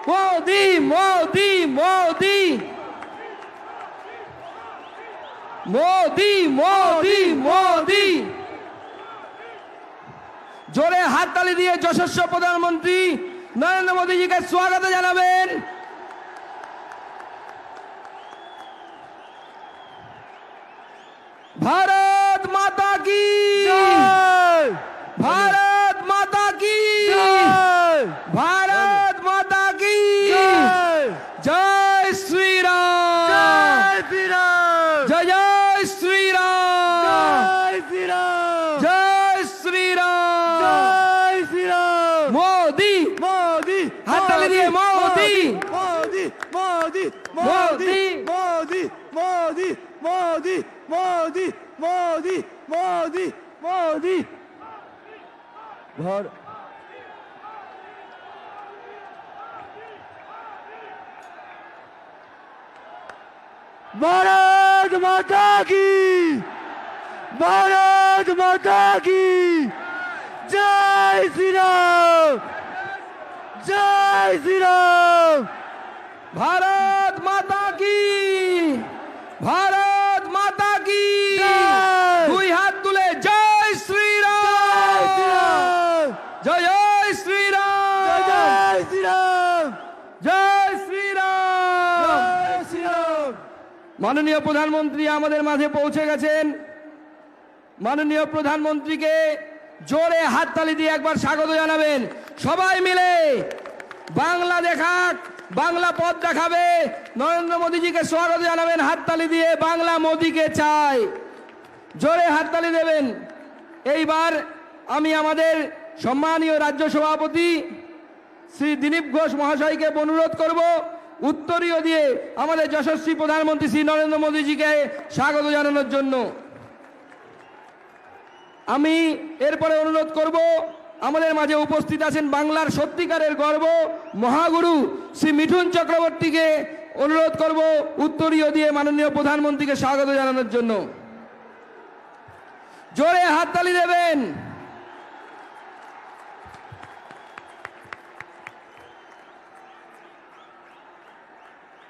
মোদি মোদি মোদি মোদি মোদি মোদি। জোরে হাততালি দিয়ে যশস্বী প্রধানমন্ত্রী নরেন্দ্র মোদীজিকে স্বাগত জানাবেন। भारत माता की जय, भारत माता की जय, भारत माता की जय, जय श्री राम, जय श्री राम, जय जय श्री राम, जय श्री राम, जय श्री राम, जय श्री राम। मोदी मोदी हाथ ताली दिए, मोदी मोदी मोदी मोदी मोदी मोदी मोदी मोदी मोदी मोदी मोदी। भारत माता की, भारत माता की जय श्री राम, जय श्री राम। भारत माता की, भारत माता की जय। दुई हाथ तुले जय श्री राम, जय जय श्री राम, जय श्री राम, जय श्री राम। जय श्री राम। মাননীয় প্রধানমন্ত্রী আমাদের মাঝে পৌঁছে গেছেন। মাননীয় প্রধানমন্ত্রীকে জোরে হাততালি দিয়ে একবার স্বাগত জানাবেন। সবাই মিলে বাংলা দেখাক, বাংলা পথ দেখাবে। নরেন্দ্র মোদীজিকে স্বাগত জানাবেন হাততালি দিয়ে। বাংলা মোদীকে চাই, জোরে হাততালি দেবেন। এইবার আমি আমাদের সম্মানীয় রাজ্য সভাপতি শ্রী দিলীপ ঘোষ মহাশয়কে অনুরোধ করব উত্তরীয় দিয়ে আমাদের যশস্বী প্রধানমন্ত্রী শ্রী নরেন্দ্র মোদীজিকে স্বাগত জানানোর জন্য। আমি এরপরে অনুরোধ করব আমাদের মাঝে উপস্থিত আছেন বাংলার সত্যিকারের গর্ব মহাগুরু শ্রী মিঠুন চক্রবর্তীকে অনুরোধ করব উত্তরীয় দিয়ে মাননীয় প্রধানমন্ত্রীকে স্বাগত জানানোর জন্য। জোরে হাততালি দেবেন।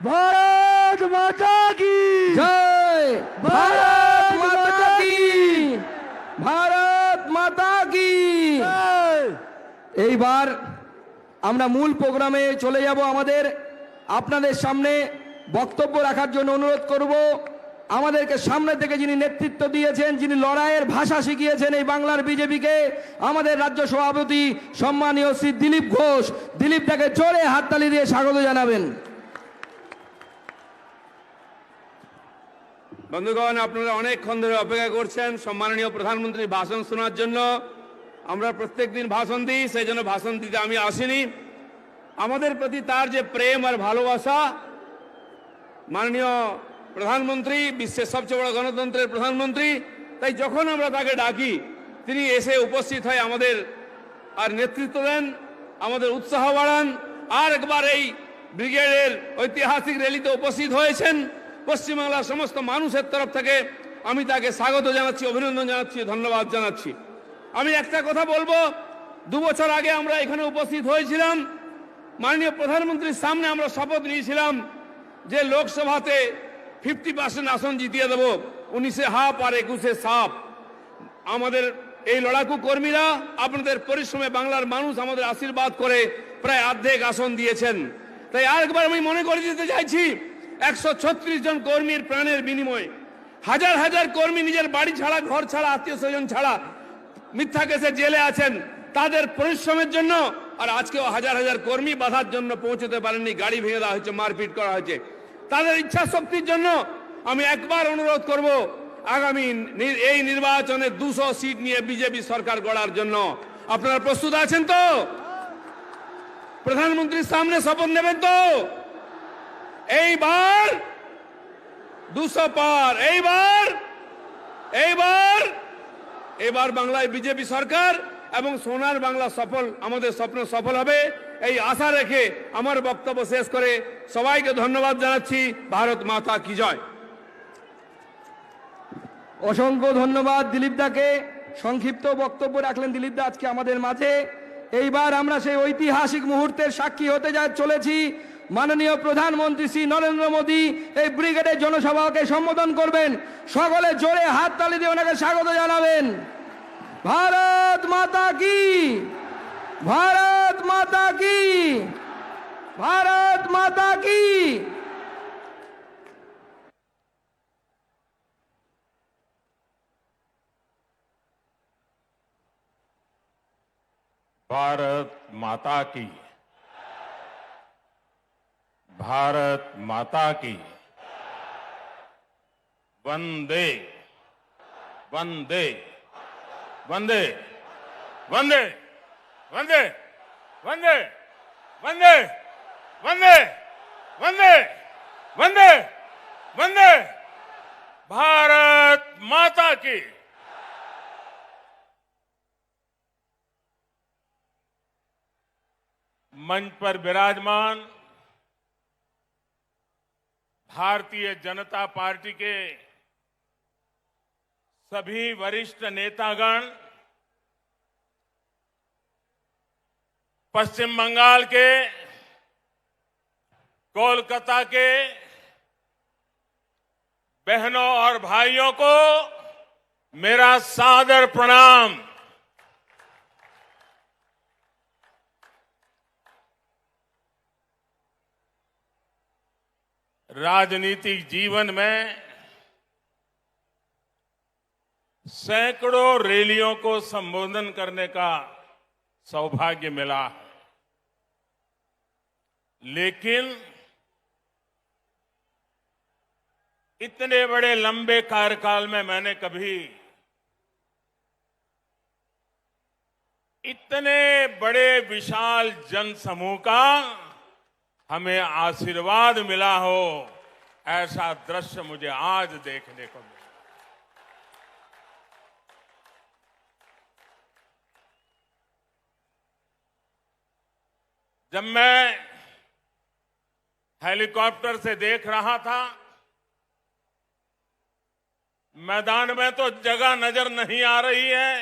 भारत माता की জয়, ভারত মাতা কি, ভারত মাতা কি। जय। এইবার আমরা মূল প্রোগ্রামে চলে যাব। আমাদের আপনাদের সামনে বক্তব্য রাখার জন্য অনুরোধ করব আমাদেরকে সামনে থেকে যিনি নেতৃত্ব দিয়েছেন, যিনি লড়াইয়ের ভাষা শিখিয়েছেন এই বাংলার বিজেপিকে, আমাদের রাজ্য সভাপতি সম্মানীয় শ্রী দিলীপ ঘোষ। দিলীপ তাকে জোরে হাততালি দিয়ে স্বাগত জানাবেন। বন্ধুগণ, আপনারা অনেকক্ষণ ধরে অপেক্ষা করছেন সম্মাননীয় প্রধানমন্ত্রীর ভাষণ শোনার জন্য। আমরা প্রত্যেকদিন ভাষণ দিই, সেই জন্য ভাষণ দিতে আমি আসিনি। আমাদের প্রতি তার যে প্রেম আর ভালোবাসা, মাননীয় প্রধানমন্ত্রী, বিশ্বের সবচেয়ে বড় গণতন্ত্রের প্রধানমন্ত্রী, তাই যখন আমরা তাকে ডাকি তিনি এসে উপস্থিত হয়ে আমাদের আর নেতৃত্ব দেন, আমাদের উৎসাহ বাড়ান। আর একবার এই ব্রিগেডের ঐতিহাসিক র্যালিতে উপস্থিত হয়েছেন। পশ্চিমবাংলার সমস্ত মানুষের তরফ থেকে আমি তাকে স্বাগত জানাচ্ছি, অভিনন্দন জানাচ্ছি, ধন্যবাদ জানাচ্ছি। আমি একটা কথা বলবো, 2 বছর আগে আমরা এখানে উপস্থিত হয়েছিলাম। মাননীয় প্রধানমন্ত্রীর সামনে আমরা শপথ নিয়েছিলাম যে লোকসভাতে 50% আসন জিতিয়ে দেব, 19-এ হাফ আর 21-এ সাফ। আমাদের এই লড়াকু কর্মীরা আপনাদের পরিশ্রমে বাংলার মানুষ আমাদের আশীর্বাদ করে প্রায় অর্ধেক আসন দিয়েছেন। তাই আরেকবার আমি মনে করে দিতে চাইছি, 136 জন কর্মীর প্রাণের বিনিময়ে, হাজার হাজার কর্মী নিজের বাড়ি ছাড়া, ঘর ছাড়া, আত্মীয় স্বজন ছাড়া মিথ্যা কেসে জেলে আছেন, তাদের পরিশ্রমের জন্য। আর আজকেও হাজার হাজার কর্মী বাধার জন্য পৌঁছতে পারেননি, গাড়ি ভেঙে দেওয়া হয়েছে, মারপিট করা হয়েছে। তাদের ইচ্ছা শক্তির জন্য আমি একবার অনুরোধ করব, আগামী এই নির্বাচনে 200 সিট নিয়ে বিজেপি সরকার গড়ার জন্য আপনারা প্রস্তুত আছেন তো? প্রধানমন্ত্রীর সামনে শপথ নেবেন তো? এইবার 200 পার, এইবার বাংলায় বিজেপি সরকার এবং সোনার বাংলা সফল, আমাদের স্বপ্ন সফল হবে এই আশা রেখে আমার বক্তব্য শেষ করে সবাইকে ধন্যবাদ জানাচ্ছি। ভারত মাতা কি জয়। অসংখ্য ধন্যবাদ দিলীপ দাকে। সংক্ষিপ্ত বক্তব্য রাখলেন দিলীপ দা আজকে আমাদের মাঝে। এইবার আমরা সেই ঐতিহাসিক মুহূর্তের সাক্ষী হতে চলেছি। মাননীয় প্রধানমন্ত্রী শ্রী নরেন্দ্র মোদী এই ব্রিগেডের জনসভাকে সম্বোধন করবেন। সকলে জোরে হাততালি দিয়ে ওনাকে স্বাগত জানাবেন। ভারত মাতা কি, ভারত মাতা কি, ভারত মাতা কি। भारत माता की, भारत माता की। वंदे वंदे वंदे वंदे वंदे वंदे वंदे वंदे वंदे वंदे वंदे भारत माता की। मंच पर विराजमान भारतीय जनता पार्टी के सभी वरिष्ठ नेतागण, पश्चिम बंगाल के, कोलकाता के बहनों और भाइयों को मेरा सादर प्रणाम। राजनीतिक जीवन में सैकड़ों रैलियों को संबोधन करने का सौभाग्य मिला है, लेकिन इतने बड़े लंबे कार्यकाल में मैंने कभी इतने बड़े विशाल जनसमूह का हमें आशीर्वाद मिला हो, ऐसा दृश्य मुझे आज देखने को मिला। जब मैं हेलीकॉप्टर से देख रहा था, मैदान में तो जगह नजर नहीं आ रही है,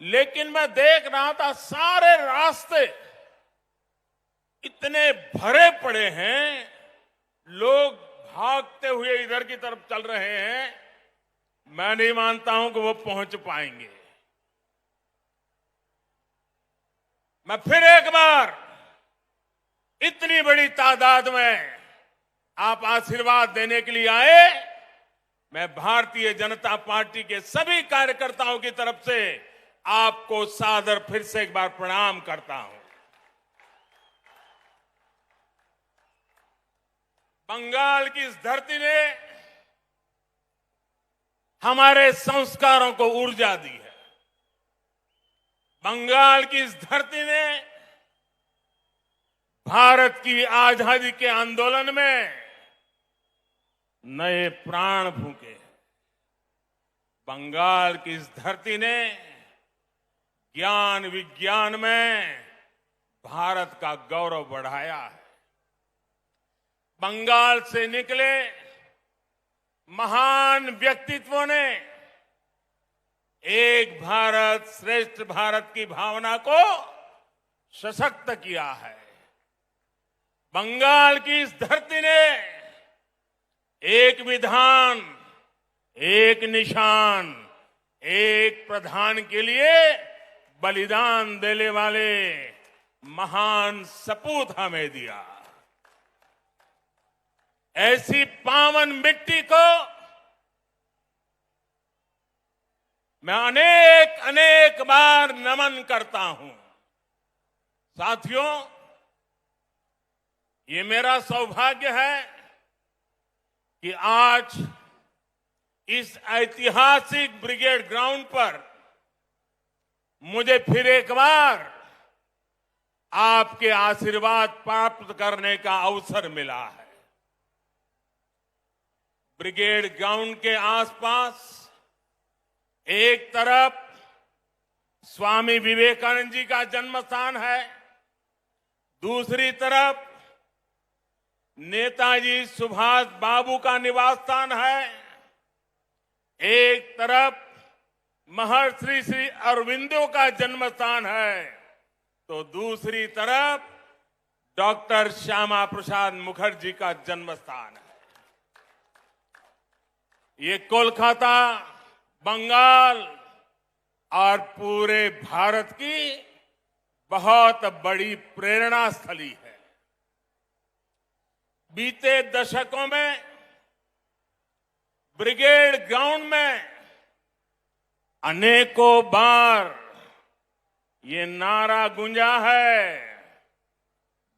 लेकिन मैं देख रहा था सारे रास्ते इतने भरे पड़े हैं, लोग भागते हुए इधर की तरफ चल रहे हैं। मैं नहीं मानता हूं कि वो पहुंच पाएंगे। मैं फिर एक बार इतनी बड़ी तादाद में आप आशीर्वाद देने के लिए आए, मैं भारतीय जनता पार्टी के सभी कार्यकर्ताओं की तरफ से आपको सादर फिर से एक बार प्रणाम करता हूं। बंगाल की इस धरती ने हमारे संस्कारों को ऊर्जा दी है। बंगाल की इस धरती ने भारत की आजादी के आंदोलन में नए प्राण फूंके। बंगाल की इस धरती ने ज्ञान विज्ञान में भारत का गौरव बढ़ाया है। बंगाल से निकले महान व्यक्तित्वों ने एक भारत श्रेष्ठ भारत की भावना को सशक्त किया है। बंगाल की इस धरती ने एक विधान, एक निशान, एक प्रधान के लिए बलिदान देने वाले महान सपूत हमें दिया। ऐसी पावन मिट्टी को मैं अनेक अनेक बार नमन करता हूं। साथियों, ये मेरा सौभाग्य है कि आज इस ऐतिहासिक ब्रिगेड ग्राउंड पर मुझे फिर एक बार आपके आशीर्वाद प्राप्त करने का अवसर मिला है। ब्रिगेड ग्राउंड के आसपास एक तरफ स्वामी विवेकानंद जी का जन्म स्थान है, दूसरी तरफ नेताजी सुभाष बाबू का निवास स्थान है, एक तरफ महर्षि श्री अरविंदो का जन्म स्थान है, तो दूसरी तरफ डॉक्टर श्यामा प्रसाद मुखर्जी का जन्म स्थान है। ये कोलकाता, बंगाल और पूरे भारत की बहुत बड़ी प्रेरणा स्थली है। बीते दशकों में ब्रिगेड ग्राउंड में अनेकों बार ये नारा गूंजा है,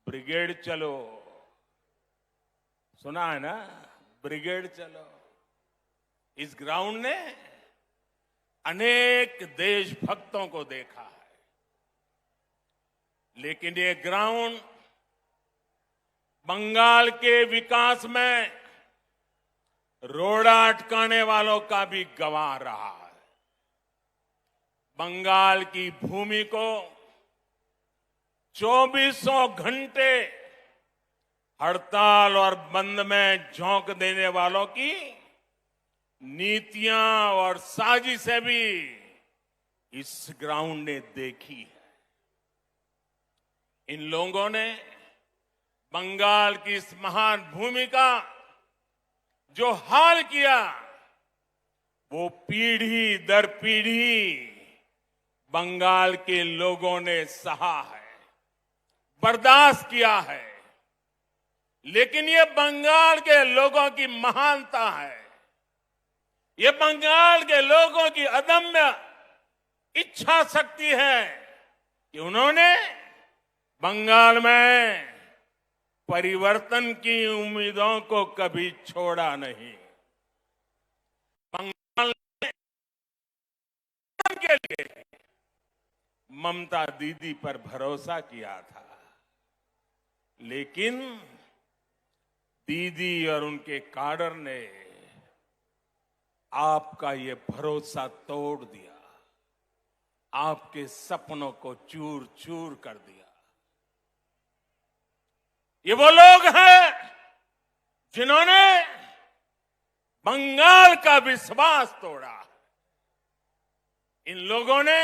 ब्रिगेड चलो। सुना है ना, ब्रिगेड चलो। इस ग्राउंड ने अनेक देशभक्तों को देखा है, लेकिन ये ग्राउंड बंगाल के विकास में रोड़ा अटकाने वालों का भी गवाह रहा है। बंगाल की भूमि को 2400 घंटे हड़ताल और बंद में झोंक देने वालों की नीतियां और साजिशें भी इस ग्राउंड ने देखी है। इन लोगों ने बंगाल की इस महान भूमि का जो हाल किया, वो पीढ़ी दर पीढ़ी बंगाल के लोगों ने सहा है, बर्दाश्त किया है। लेकिन ये बंगाल के लोगों की महानता है, ये बंगाल के लोगों की अदम्य इच्छा शक्ति है कि उन्होंने बंगाल में परिवर्तन की उम्मीदों को कभी छोड़ा नहीं। बंगाल के लिए ममता दीदी पर भरोसा किया था, लेकिन दीदी और उनके काडर ने आपका ये भरोसा तोड़ दिया, आपके सपनों को चूर चूर कर दिया। ये वो लोग हैं जिन्होंने बंगाल का विश्वास तोड़ा। इन लोगों ने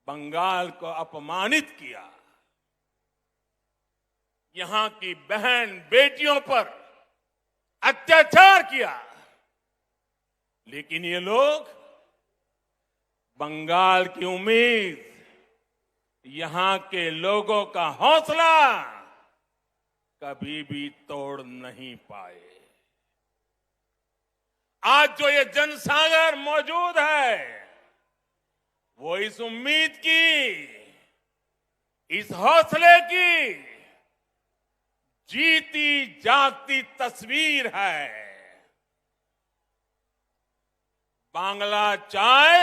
बंगाल को अपमानित किया, यहां की बहन बेटियों पर अत्याचार किया। लेकिन ये लोग बंगाल की उम्मीद, यहां के लोगों का हौसला कभी भी तोड़ नहीं पाए। आज जो ये जनसागर मौजूद है, वो इस उम्मीद की, इस हौसले की जीती जागती तस्वीर है। बांग्ला चाय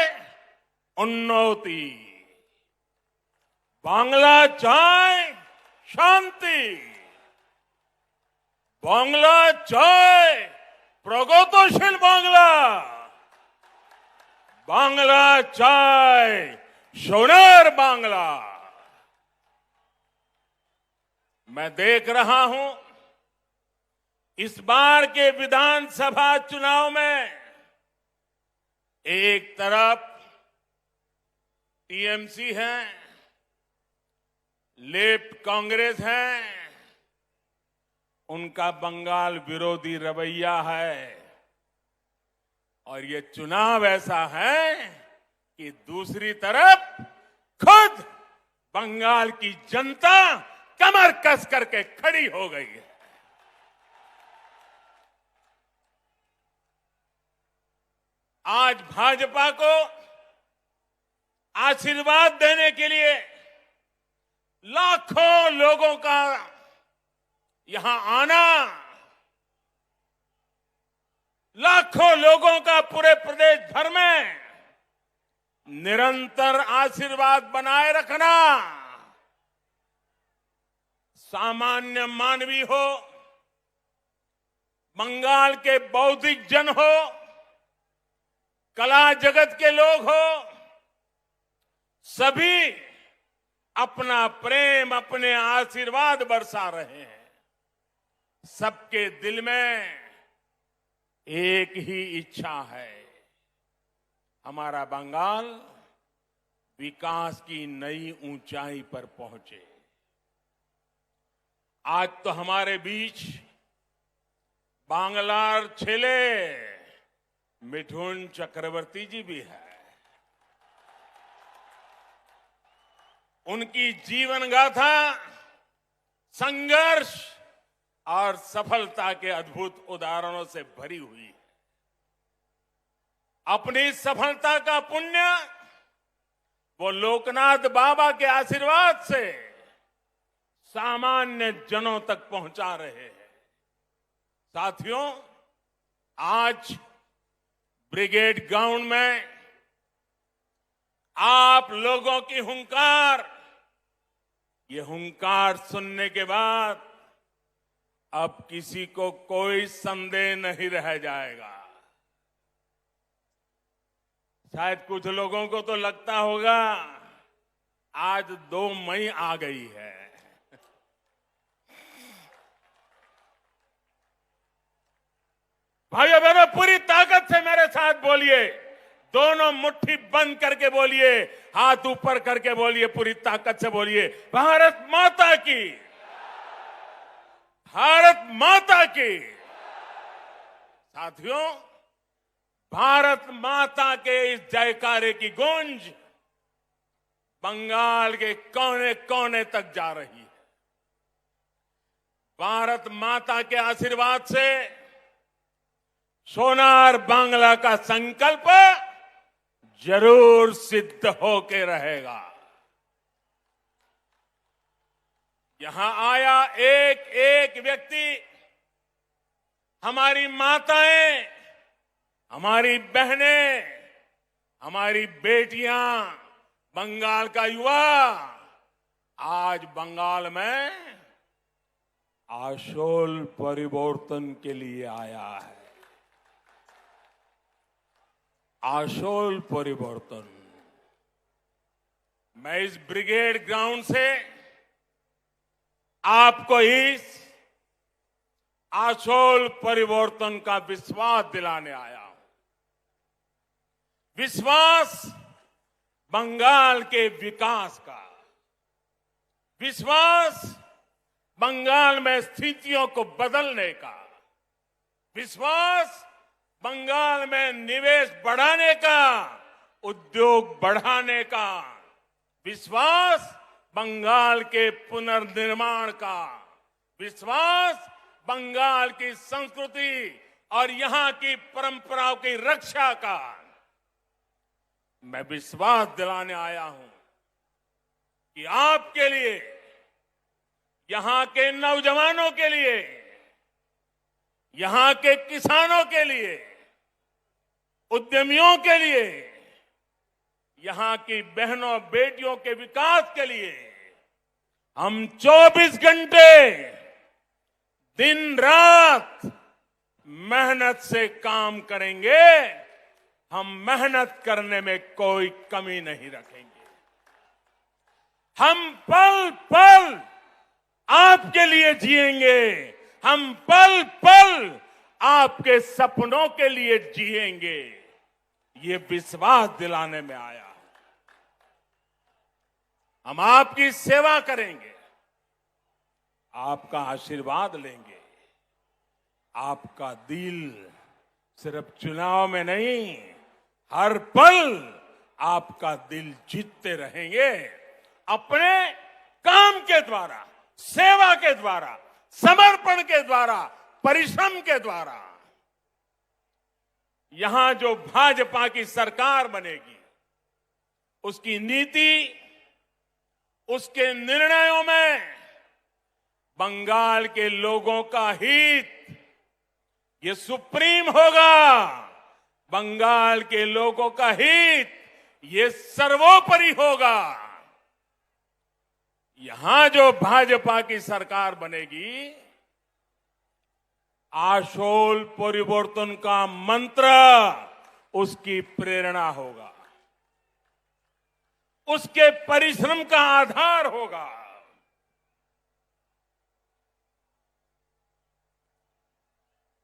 उन्नति, बांग्ला चाय शांति, बांग्ला चाय प्रगतिशील बांग्ला, बांग्ला चाय सोनार बांग्ला। मैं देख रहा हूं इस बार के विधानसभा चुनाव में एक तरफ टीएमसी है, लेफ्ट कांग्रेस है, उनका बंगाल विरोधी रवैया है, और ये चुनाव ऐसा है कि दूसरी तरफ खुद बंगाल की जनता कमर कस करके खड़ी हो गई है। आज भाजपा को आशीर्वाद देने के लिए लाखों लोगों का यहां आना, लाखों लोगों का पूरे प्रदेश भर में निरंतर आशीर्वाद बनाए रखना, सामान्य मानवी हो, बंगाल के बौद्धिक जन हो, कला जगत के लोग हो, सभी अपना प्रेम, अपने आशीर्वाद बरसा रहे हैं। सबके दिल में एक ही इच्छा है, हमारा बंगाल विकास की नई ऊंचाई पर पहुंचे। आज तो हमारे बीच बांग्लार छेले मिठुन चक्रवर्ती जी भी है। उनकी जीवन गाथा संघर्ष और सफलता के अद्भुत उदाहरणों से भरी हुई है। अपनी सफलता का पुण्य वो लोकनाथ बाबा के आशीर्वाद से सामान्य जनों तक पहुंचा रहे हैं। साथियों, आज ब्रिगेड ग्राउंड में आप लोगों की हुंकार, ये हुंकार सुनने के बाद अब किसी को कोई संदेह नहीं रह जाएगा। शायद कुछ लोगों को तो लगता होगा आज 2 मई आ गई है। भाइयों बहनों, पूरी ताकत से मेरे साथ बोलिए, दोनों मुट्ठी बंद करके बोलिए, हाथ ऊपर करके बोलिए, पूरी ताकत से बोलिए, भारत माता की, भारत माता की। साथियों, भारत माता के इस जयकारे की गूंज बंगाल के कोने कोने तक जा रही है। भारत माता के आशीर्वाद से सोनार बांग्ला का संकल्प जरूर सिद्ध होके रहेगा। यहां आया एक एक व्यक्ति, हमारी माताएं, हमारी बहनें, हमारी बेटियां, बंगाल का युवा आज बंगाल में आशोल परिवर्तन के लिए आया है। आशोल परिवर्तन। मैं इस ब्रिगेड ग्राउंड से आपको इस आशोल परिवर्तन का विश्वास दिलाने आया हूं। विश्वास बंगाल के विकास का, विश्वास बंगाल में स्थितियों को बदलने का, विश्वास बंगाल में निवेश बढ़ाने का, उद्योग बढ़ाने का, विश्वास बंगाल के पुनर्निर्माण का, विश्वास बंगाल की संस्कृति और यहां की परंपराओं की रक्षा का। मैं विश्वास दिलाने आया हूं कि आपके लिए, यहां के नौजवानों के लिए, यहां के किसानों के लिए, उद्यमियों के लिए, यहां की बहनों बेटियों के विकास के लिए हम 24 घंटे दिन रात मेहनत से काम करेंगे। हम मेहनत करने में कोई कमी नहीं रखेंगे। हम पल पल आपके लिए जिएंगे। हम पल पल आपके सपनों के लिए जिएंगे। ये विश्वास दिलाने में आया। हम आपकी सेवा करेंगे, आपका आशीर्वाद लेंगे। आपका दिल सिर्फ चुनाव में नहीं, हर पल आपका दिल जीतते रहेंगे। अपने काम के द्वारा, सेवा के द्वारा, समर्पण के द्वारा, परिश्रम के द्वारा। यहां जो भाजपा की सरकार बनेगी, उसकी नीति, उसके निर्णयों में बंगाल के लोगों का हित ये सुप्रीम होगा। बंगाल के लोगों का हित ये सर्वोपरि होगा। यहां जो भाजपा की सरकार बनेगी, आशोल परिवर्तन का मंत्र उसकी प्रेरणा होगा, उसके परिश्रम का आधार होगा।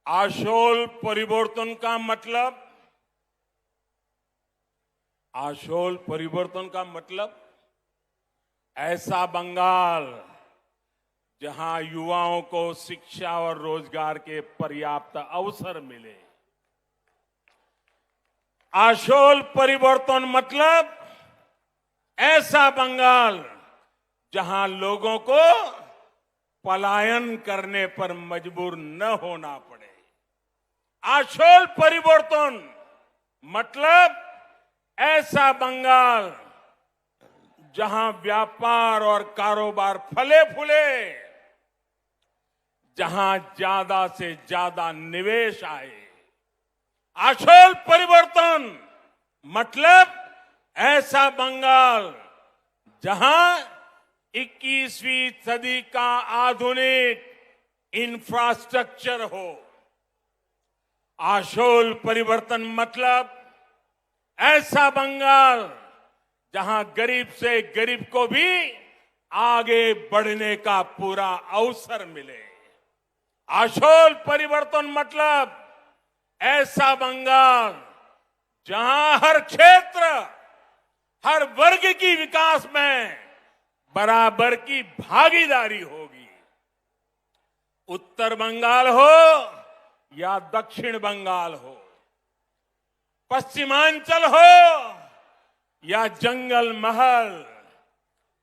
आशोल परिवर्तन का मतलब आशोल परिवर्तन का मतलब ऐसा बंगाल जहां युवाओं को शिक्षा और रोजगार के पर्याप्त अवसर मिले। आशोल परिवर्तन मतलब ऐसा बंगाल जहां लोगों को पलायन करने पर मजबूर न होना पड़े। आशोल परिवर्तन मतलब ऐसा बंगाल जहां व्यापार और कारोबार फले फूले, जहां ज्यादा से ज्यादा निवेश आए। आशोल परिवर्तन मतलब ऐसा बंगाल जहां 21वीं सदी का आधुनिक इंफ्रास्ट्रक्चर हो। आशोल परिवर्तन मतलब ऐसा बंगाल जहां गरीब से गरीब को भी आगे बढ़ने का पूरा अवसर मिले। आशोल परिवर्तन मतलब ऐसा बंगाल जहां हर क्षेत्र, हर वर्ग की विकास में बराबर की भागीदारी होगी। उत्तर बंगाल हो या दक्षिण बंगाल हो, पश्चिमांचल हो या जंगल महल,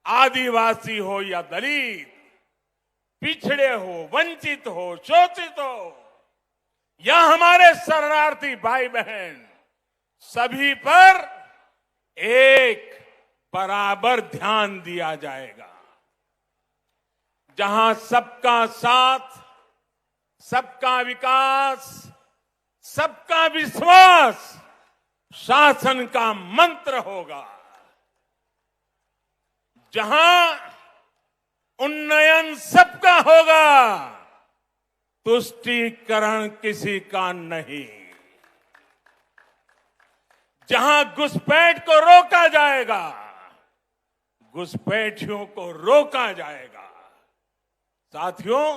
आदिवासी हो या दलित, पिछड़े हो, वंचित हो, शोषित हो या हमारे शरणार्थी भाई बहन, सभी पर एक बराबर ध्यान दिया जाएगा। जहां सबका साथ, सबका विकास, सबका विश्वास शासन का मंत्र होगा। जहां उन्नयन सबका होगा, तुष्टीकरण किसी का नहीं। जहां घुसपैठ को रोका जाएगा, घुसपैठियों को रोका जाएगा। साथियों,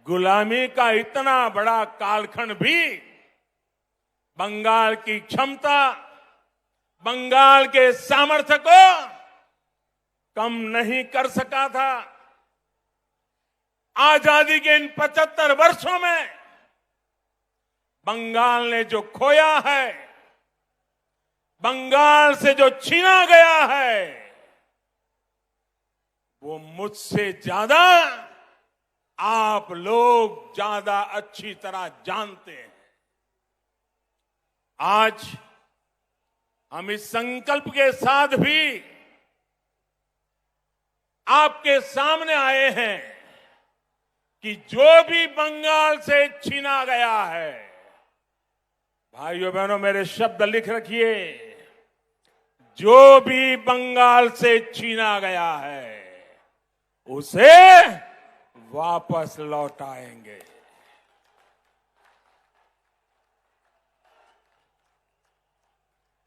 गुलामी का इतना बड़ा कालखंड भी बंगाल की क्षमता, बंगाल के सामर्थ्य को कम नहीं कर सका था। आजादी के इन 75 वर्षों में बंगाल ने जो खोया है, बंगाल से जो छीना गया है, वो मुझसे ज्यादा आप लोग ज्यादा अच्छी तरह जानते हैं। आज हम इस संकल्प के साथ भी आपके सामने आए हैं कि जो भी बंगाल से छीना गया है, भाइयों बहनों मेरे शब्द लिख रखिए, जो भी बंगाल से छीना गया है उसे वापस लौटाएंगे।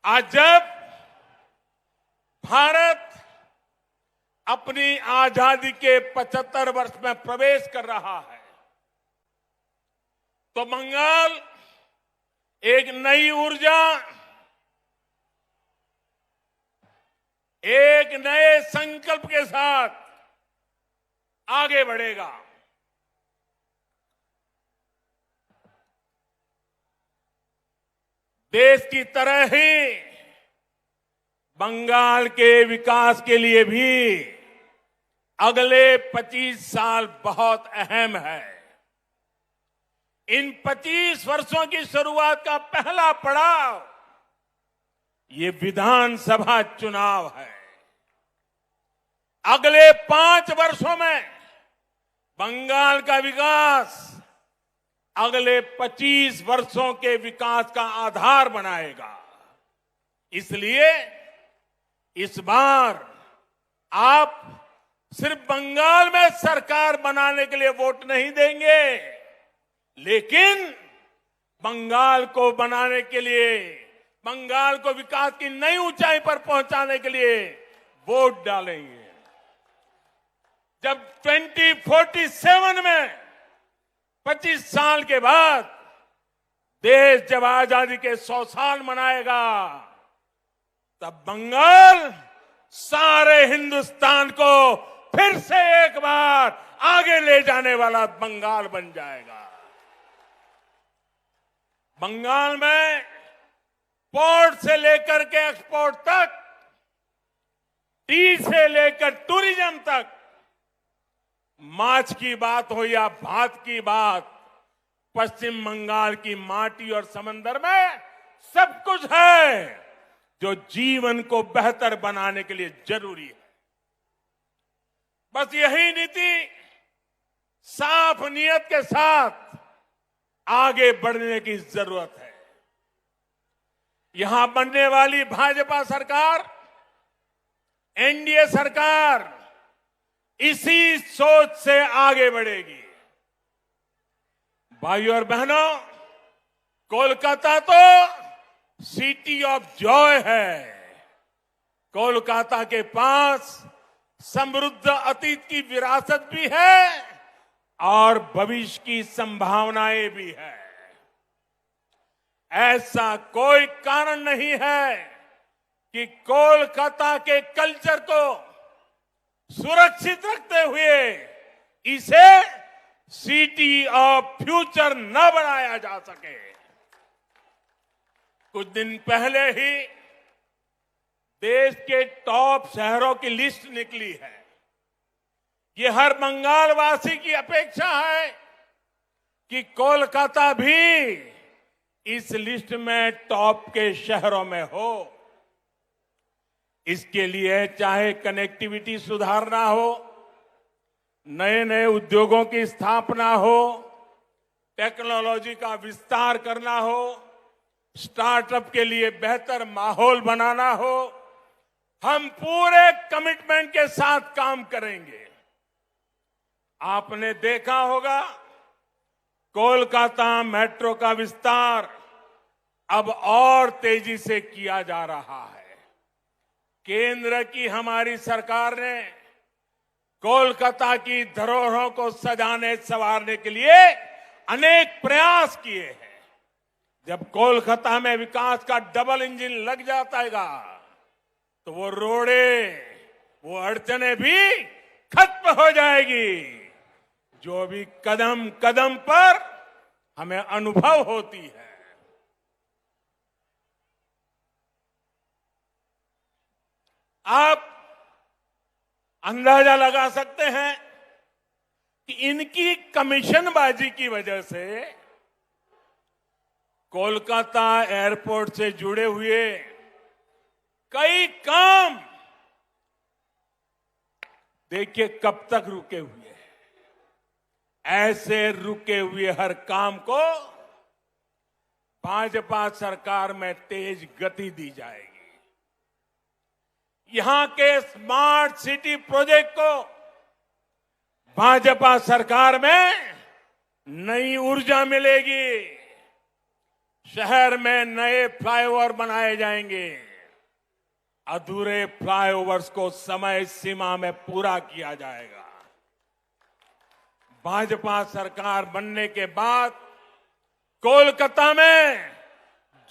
आज जब भारत अपनी आजादी के 75 वर्ष में प्रवेश कर रहा है, तो बंगाल एक नई ऊर्जा, एक नए संकल्प के साथ आगे बढ़ेगा। देश की तरह ही बंगाल के विकास के लिए भी अगले 25 साल बहुत अहम है। इन 25 वर्षों की शुरुआत का पहला पड़ाव ये विधानसभा चुनाव है। अगले 5 वर्षों में बंगाल का विकास अगले 25 वर्षों के विकास का आधार बनाएगा। इसलिए इस बार आप सिर्फ बंगाल में सरकार बनाने के लिए वोट नहीं देंगे, लेकिन बंगाल को बनाने के लिए, बंगाल को विकास की नई ऊंचाई पर पहुंचाने के लिए वोट डालेंगे। जब 2047 में 25 साल के बाद देश जब आजादी के 100 साल मनाएगा, तब बंगाल सारे हिंदुस्तान को फिर से एक बार आगे ले जाने वाला बंगाल बन जाएगा। बंगाल में पोर्ट से लेकर के एक्सपोर्ट तक, टी से लेकर टूरिज्म तक, माछ की बात हो या भात की बात, पश्चिम बंगाल की माटी और समंदर में सब कुछ है जो जीवन को बेहतर बनाने के लिए जरूरी है। बस यही नीति साफ नियत के साथ आगे बढ़ने की जरूरत है। यहां बनने वाली भाजपा सरकार, एनडीए सरकार इसी सोच से आगे बढ़ेगी। भाइयों और बहनों, कोलकाता तो सिटी ऑफ जॉय है। कोलकाता के पास समृद्ध अतीत की विरासत भी है और भविष्य की संभावनाएं भी है। ऐसा कोई कारण नहीं है कि कोलकाता के कल्चर को सुरक्षित रखते हुए इसे सिटी ऑफ फ्यूचर न बनाया जा सके। कुछ दिन पहले ही देश के टॉप शहरों की लिस्ट निकली है। ये हर बंगाल वासी की अपेक्षा है कि कोलकाता भी इस लिस्ट में टॉप के शहरों में हो। इसके लिए चाहे कनेक्टिविटी सुधारना हो, नए नए उद्योगों की स्थापना हो, टेक्नोलॉजी का विस्तार करना हो, स्टार्टअप के लिए बेहतर माहौल बनाना हो, हम पूरे कमिटमेंट के साथ काम करेंगे। आपने देखा होगा कोलकाता मेट्रो का विस्तार अब और तेजी से किया जा रहा है। केंद्र की हमारी सरकार ने कोलकाता की धरोहरों को सजाने संवारने के लिए अनेक प्रयास किए हैं। जब कोलकाता में विकास का डबल इंजन लग जाएगा तो वो रोड़े, वो अड़चने भी खत्म हो जाएगी जो भी कदम कदम पर हमें अनुभव होती है। आप अंदाजा लगा सकते हैं कि इनकी कमीशनबाजी की वजह से कोलकाता एयरपोर्ट से जुड़े हुए कई काम देखिए कब तक रुके हुए हैं। ऐसे रुके हुए हर काम को भाजपा सरकार में तेज गति दी जाएगी। यहां के स्मार्ट सिटी प्रोजेक्ट को भाजपा सरकार में नई ऊर्जा मिलेगी। शहर में नए फ्लाईओवर बनाए जाएंगे। अधूरे फ्लाईओवर्स को समय सीमा में पूरा किया जाएगा। भाजपा सरकार बनने के बाद कोलकाता में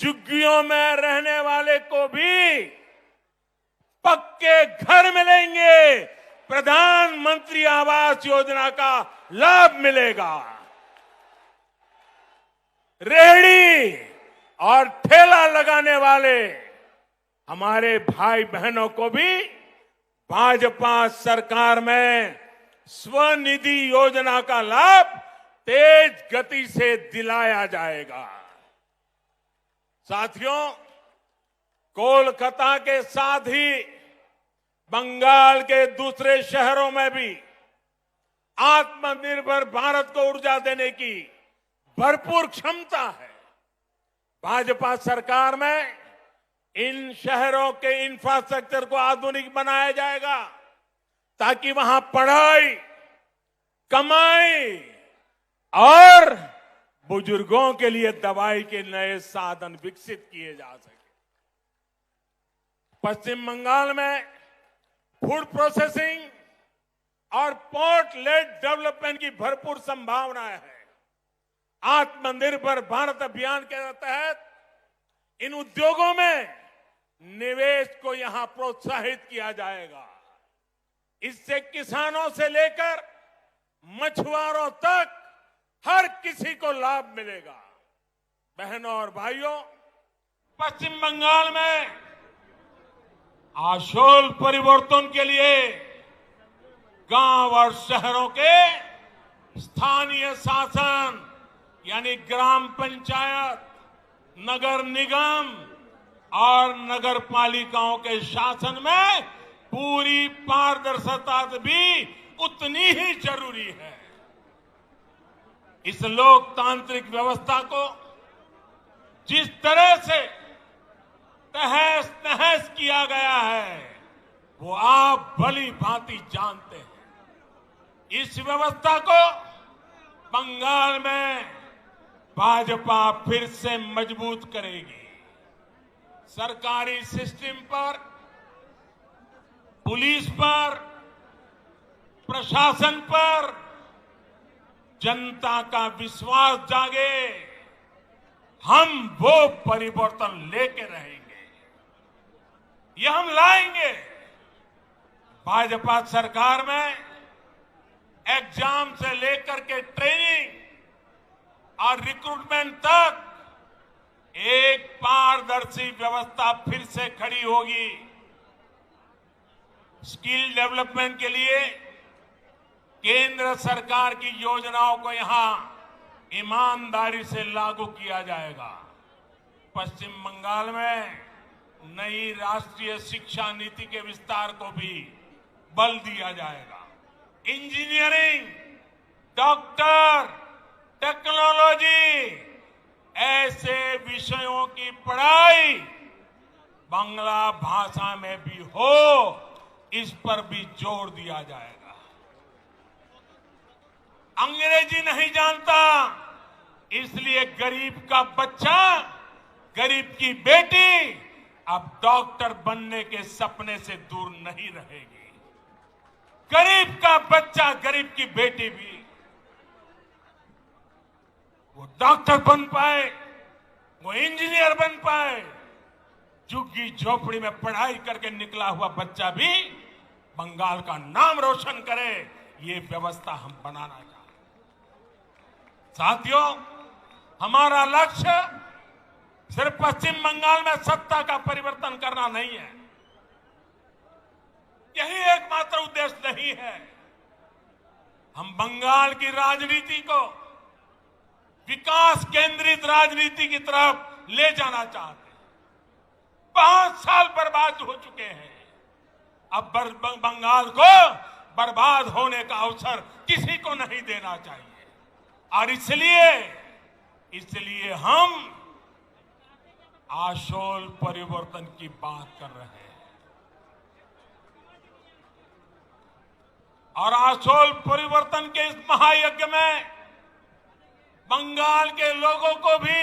झुग्गियों में रहने वाले को भी पक्के घर मिलेंगे। प्रधानमंत्री आवास योजना का लाभ मिलेगा। रेहड़ी और ठेला लगाने वाले हमारे भाई बहनों को भी भाजपा सरकार में स्वनिधि योजना का लाभ तेज गति से दिलाया जाएगा। साथियों, कोलकाता के साथ ही बंगाल के दूसरे शहरों में भी आत्मनिर्भर भारत को ऊर्जा देने की भरपूर क्षमता है। भाजपा सरकार में इन शहरों के इंफ्रास्ट्रक्चर को आधुनिक बनाया जाएगा ताकि वहां पढ़ाई, कमाई और बुजुर्गों के लिए दवाई के नए साधन विकसित किए जा सके। पश्चिम बंगाल में फूड प्रोसेसिंग और पोर्ट लेड डेवलपमेंट की भरपूर संभावनाएं हैं। आत्मनिर्भर भारत अभियान के तहत इन उद्योगों में निवेश को यहां प्रोत्साहित किया जाएगा। इससे किसानों से लेकर मछुआरों तक हर किसी को लाभ मिलेगा। बहनों और भाइयों, पश्चिम बंगाल में आशोल परिवर्तन के लिए गांव और शहरों के स्थानीय शासन यानी ग्राम पंचायत, नगर निगम और नगर पालिकाओं के शासन में पूरी पारदर्शिता भी उतनी ही जरूरी है। इस लोकतांत्रिक व्यवस्था को जिस तरह से तहस नहस किया गया है वो आप भली भांति जानते हैं। इस व्यवस्था को बंगाल में भाजपा फिर से मजबूत करेगी। सरकारी सिस्टम पर, पुलिस पर, प्रशासन पर जनता का विश्वास जागे, हम वो परिवर्तन लेके रहेंगे। ये हम लाएंगे। भाजपा सरकार में एग्जाम से लेकर के ट्रेनिंग और रिक्रूटमेंट तक एक पारदर्शी व्यवस्था फिर से खड़ी होगी। स्किल डेवलपमेंट के लिए केंद्र सरकार की योजनाओं को यहां ईमानदारी से लागू किया जाएगा। पश्चिम बंगाल में नई राष्ट्रीय शिक्षा नीति के विस्तार को भी बल दिया जाएगा। इंजीनियरिंग, डॉक्टर, टेक्नोलॉजी ऐसे विषयों की पढ़ाई बांग्ला भाषा में भी हो, इस पर भी जोर दिया जाएगा। अंग्रेजी नहीं जानता, इसलिए गरीब का बच्चा, गरीब की बेटी अब डॉक्टर बनने के सपने से दूर नहीं रहेगी। गरीब का बच्चा, गरीब की बेटी भी वो डॉक्टर बन पाए, वो इंजीनियर बन पाए। झुग्गी झोपड़ी में पढ़ाई करके निकला हुआ बच्चा भी बंगाल का नाम रोशन करे, ये व्यवस्था हम बनाना चाहते हैं। साथियों, हमारा लक्ष्य सिर्फ पश्चिम बंगाल में सत्ता का परिवर्तन करना नहीं है। यही एकमात्र उद्देश्य नहीं है। हम बंगाल की राजनीति को विकास केंद्रित राजनीति की तरफ ले जाना चाहते हैं। 5 साल बर्बाद हो चुके हैं। अब बंगाल को बर्बाद होने का अवसर किसी को नहीं देना चाहिए। और इसलिए हम आशोल परिवर्तन की बात कर रहे हैं। और आशोल परिवर्तन के इस महायज्ञ में बंगाल के लोगों को भी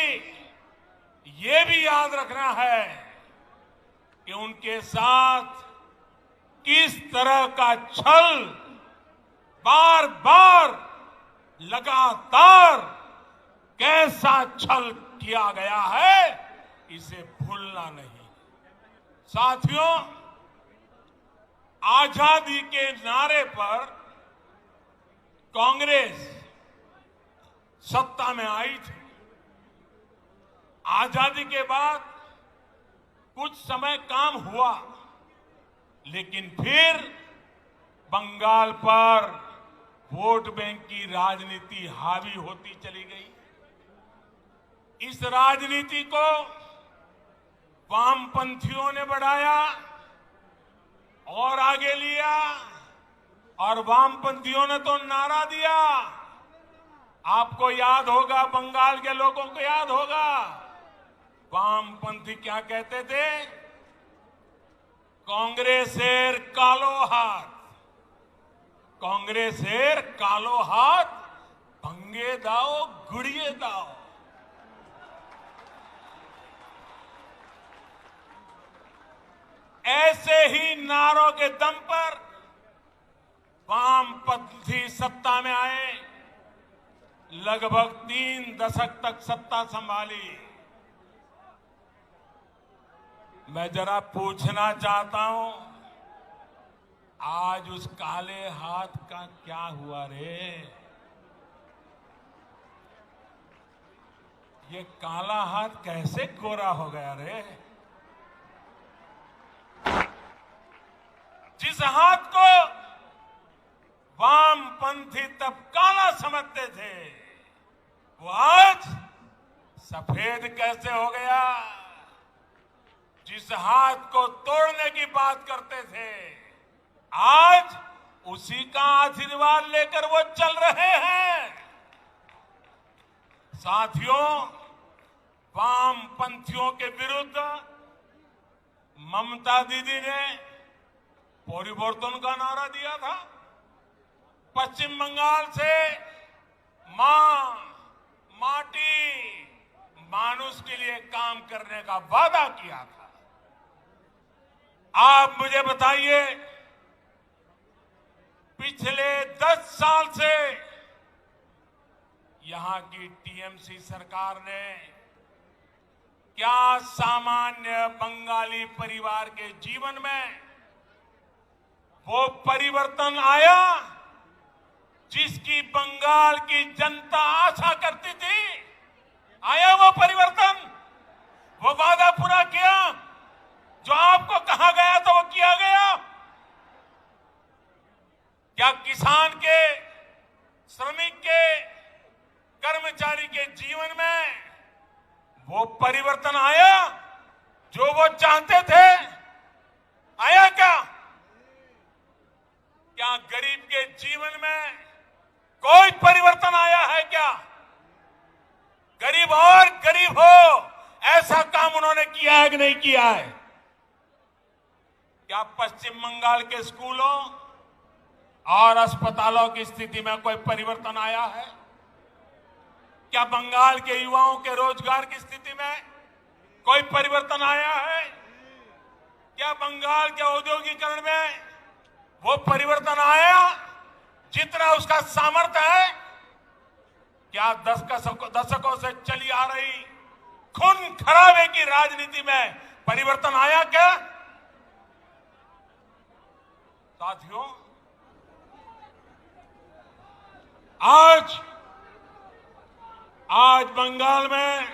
ये भी याद रखना है कि उनके साथ किस तरह का छल बार बार लगातार कैसा छल किया गया है, इसे भूलना नहीं। साथियों, आजादी के नारे पर कांग्रेस सत्ता में आई थी। आजादी के बाद कुछ समय काम हुआ, लेकिन फिर बंगाल पर वोट बैंक की राजनीति हावी होती चली गई। इस राजनीति को वामपंथियों ने बढ़ाया और आगे लिया, और वामपंथियों ने तो नारा दिया। आपको याद होगा, बंगाल के लोगों को याद होगा, वामपंथी क्या कहते थे? कांग्रेसेर कालो हाथ, कांग्रेसेर कालो हाथ भंगे दाओ गुड़िए दाओ। ऐसे ही नारों के दम पर वामपंथी सत्ता में आए, लगभग 3 दशक तक सत्ता संभाली। मैं जरा पूछना चाहता हूं, आज उस काले हाथ का क्या हुआ रे? ये काला हाथ कैसे गोरा हो गया रे? जिस हाथ को वामपंथी तब काला समझते थे, वो आज सफेद कैसे हो गया? जिस हाथ को तोड़ने की बात करते थे, आज उसी का आशीर्वाद लेकर वो चल रहे हैं। साथियों, वामपंथियों के विरुद्ध ममता दीदी ने परिवर्तन का नारा दिया था। पश्चिम बंगाल से मां, माटी, मानुष के लिए काम करने का वादा किया था। आप मुझे बताइए, पिछले 10 साल से यहां की टीएमसी सरकार ने क्या सामान्य बंगाली परिवार के जीवन में वो परिवर्तन आया जिसकी बंगाल की जनता आशा करती थी? आया वो परिवर्तन? वो वादा पूरा किया? जो आपको कहा गया था वो किया गया? क्या किसान के, श्रमिक के, कर्मचारी के जीवन में वो परिवर्तन आया जो वो चाहते थे? आया क्या? क्या गरीब के जीवन में कोई परिवर्तन आया है क्या? गरीब और गरीब हो, ऐसा काम उन्होंने किया है कि नहीं किया है? क्या पश्चिम बंगाल के स्कूलों और अस्पतालों की स्थिति में कोई परिवर्तन आया है? क्या बंगाल के युवाओं के रोजगार की स्थिति में कोई परिवर्तन आया है? क्या बंगाल के औद्योगिकरण में वो परिवर्तन आया जितना उसका सामर्थ्य है? क्या दशकों से चली आ रही खून खराबे की राजनीति में परिवर्तन आया क्या? साथियों, आज बंगाल में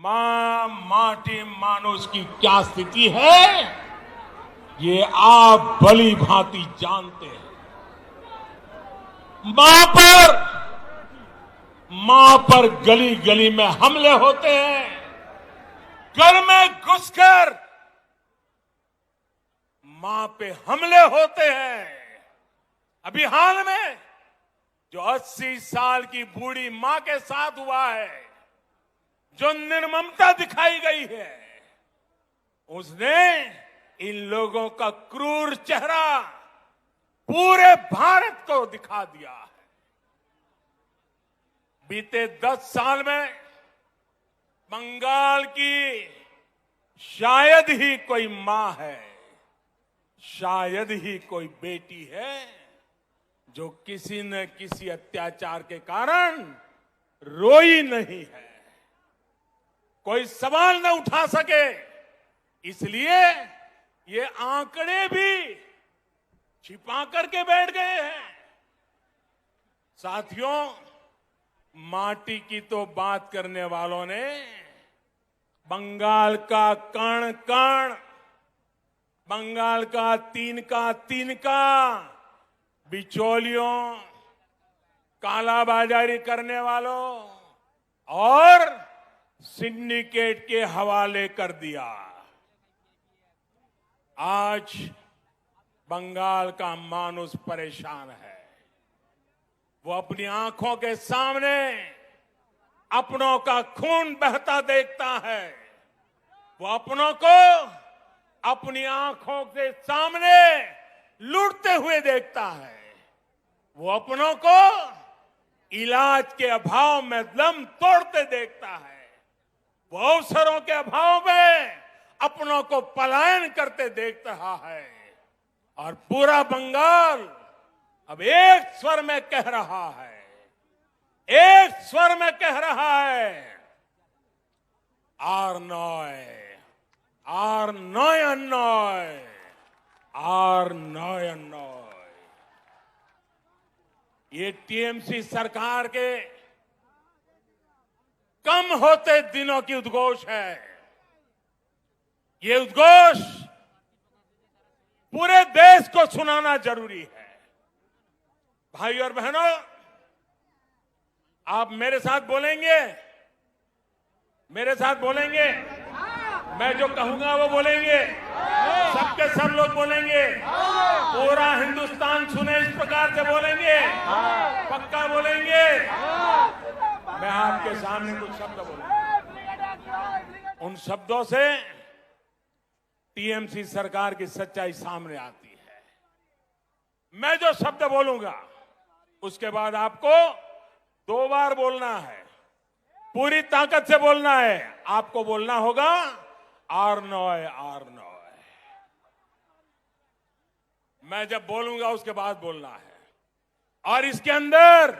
मां, माटी, मानुष की क्या स्थिति है, ये आप भली भांति जानते हैं। मां पर गली गली में हमले होते हैं, घर में घुसकर मां पे हमले होते हैं। अभी हाल में जो 80 साल की बूढ़ी मां के साथ हुआ है, जो निर्ममता दिखाई गई है, उसने इन लोगों का क्रूर चेहरा पूरे भारत को दिखा दिया है। बीते 10 साल में बंगाल की शायद ही कोई मां है, शायद ही कोई बेटी है जो किसी न किसी अत्याचार के कारण रोई नहीं है, कोई सवाल न उठा सके। इसलिए ये आंकड़े भी छिपा करके बैठ गए हैं। साथियों, माटी की तो बात करने वालों ने बंगाल का कण कण, बंगाल का तिनका बिचौलियों, कालाबाजारी करने वालों और सिंडिकेट के हवाले कर दिया। आज बंगाल का मानुष परेशान है। वो अपनी आंखों के सामने अपनों का खून बहता देखता है। वो अपनों को अपनी आंखों के सामने लूटते हुए देखता है। वो अपनों को इलाज के अभाव में दम तोड़ते देखता है। वो अवसरों के अभाव में अपनों को पलायन करते देख रहा है। और पूरा बंगाल अब एक स्वर में कह रहा है, एक स्वर में कह रहा है, आरनॉय আর নয়ন নয়, আর নয়न নয়। ये टीएमसी सरकार के कम होते दिनों की उद्घोष है। ये उद्घोष पूरे देश को सुनाना जरूरी है। भाई और बहनों, आप मेरे साथ बोलेंगे, मेरे साथ बोलेंगे, मैं जो कहूंगा वो बोलेंगे, सबके सब लोग बोलेंगे, पूरा हिंदुस्तान सुने इस प्रकार से बोलेंगे, पक्का बोलेंगे। मैं आपके सामने कुछ शब्द बोलूंगा, उन शब्दों से टीएमसी सरकार की सच्चाई सामने आती है। मैं जो शब्द बोलूंगा उसके बाद आपको 2 बार बोलना है, पूरी ताकत से बोलना है। आपको बोलना होगा आर नॉय, आर नॉय। मैं जब बोलूंगा उसके बाद बोलना है, और इसके अंदर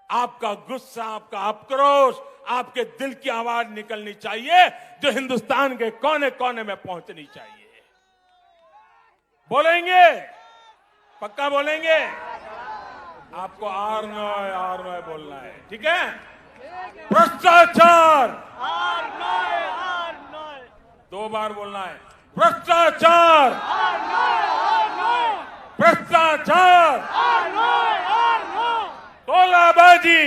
आपका गुस्सा, आपका आक्रोश, आपके दिल की आवाज निकलनी चाहिए, जो हिंदुस्तान के कोने कोने में पहुंचनी चाहिए। बोलेंगे, पक्का बोलेंगे। आपको आर नॉय बोलना है, ठीक है। भ्रष्टाचार, 2 बार बोलना है। भ्रष्टाचार, भ्रष्टाचार, तोलाबाजी,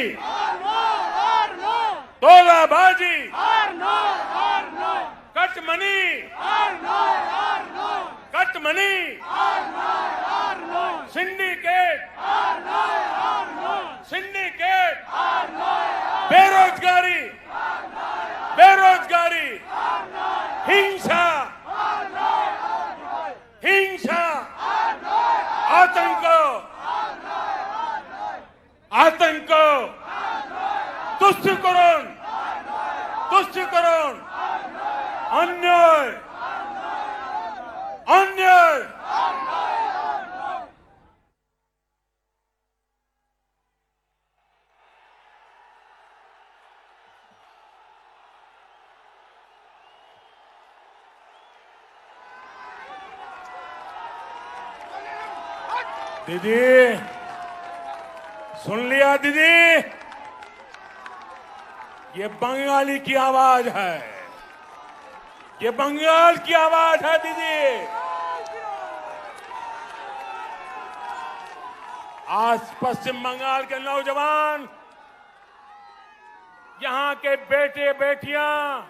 तोलाबाजी, कटमनी, कटमनी, सिंडिकेट, सिंडिकेट, बेरोजगारी, बेरोजगारी, हिंसा, हिंसा, आतंक, आतंक, तुष्टिकरण, तुष्टिकरण, अन्याय, अन्याय। दीदी, सुन लिया दीदी, ये बंगाली की आवाज है, ये बंगाल की आवाज है दीदी। आज पश्चिम बंगाल के नौजवान, यहां के बेटे बेटियां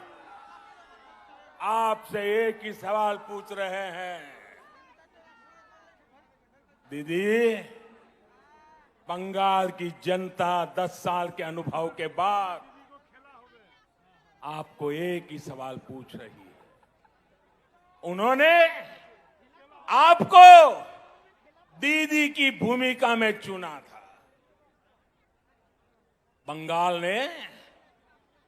आपसे एक ही सवाल पूछ रहे हैं। दीदी, बंगाल की जनता 10 साल के अनुभव के बाद आपको एक ही सवाल पूछ रही है। उन्होंने आपको दीदी की भूमिका में चुना था। बंगाल ने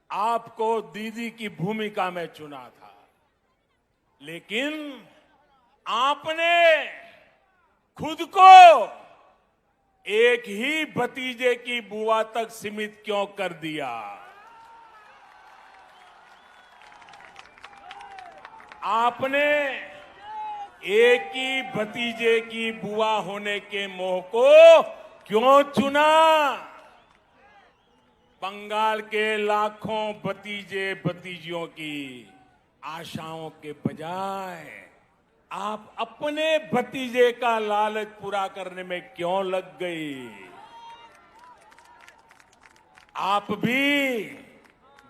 आपको दीदी की भूमिका में चुना था, लेकिन आपने खुद को एक ही भतीजे की बुआ तक सीमित क्यों कर दिया? आपने एक ही भतीजे की बुआ होने के मोह को क्यों चुना? बंगाल के लाखों भतीजे भतीजियों की आशाओं के बजाय आप अपने भतीजे का लालच पूरा करने में क्यों लग गई? आप भी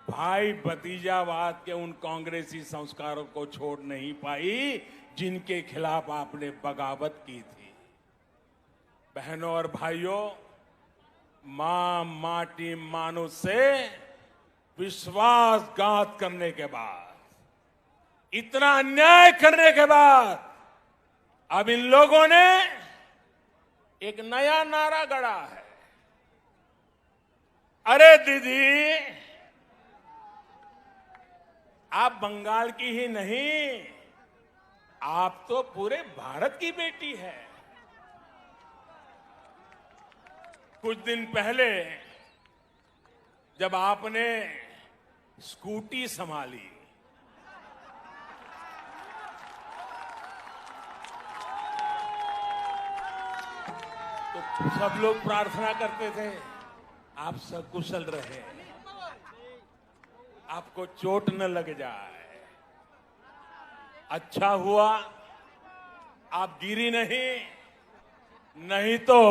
भाई भतीजावाद के उन कांग्रेसी संस्कारों को छोड़ नहीं पाई जिनके खिलाफ आपने बगावत की थी। बहनों और भाइयों, मां माटी मानुष से विश्वासघात करने के बाद, इतना अन्याय करने के बाद, अब इन लोगों ने एक नया नारा गढ़ा है। अरे दीदी, आप बंगाल की ही नहीं, आप तो पूरे भारत की बेटी है। कुछ दिन पहले जब आपने स्कूटी संभाली, सब लोग प्रार्थना करते थे आप सकुशल रहे, आपको चोट न लग जाए। अच्छा हुआ आप गिरी नहीं तो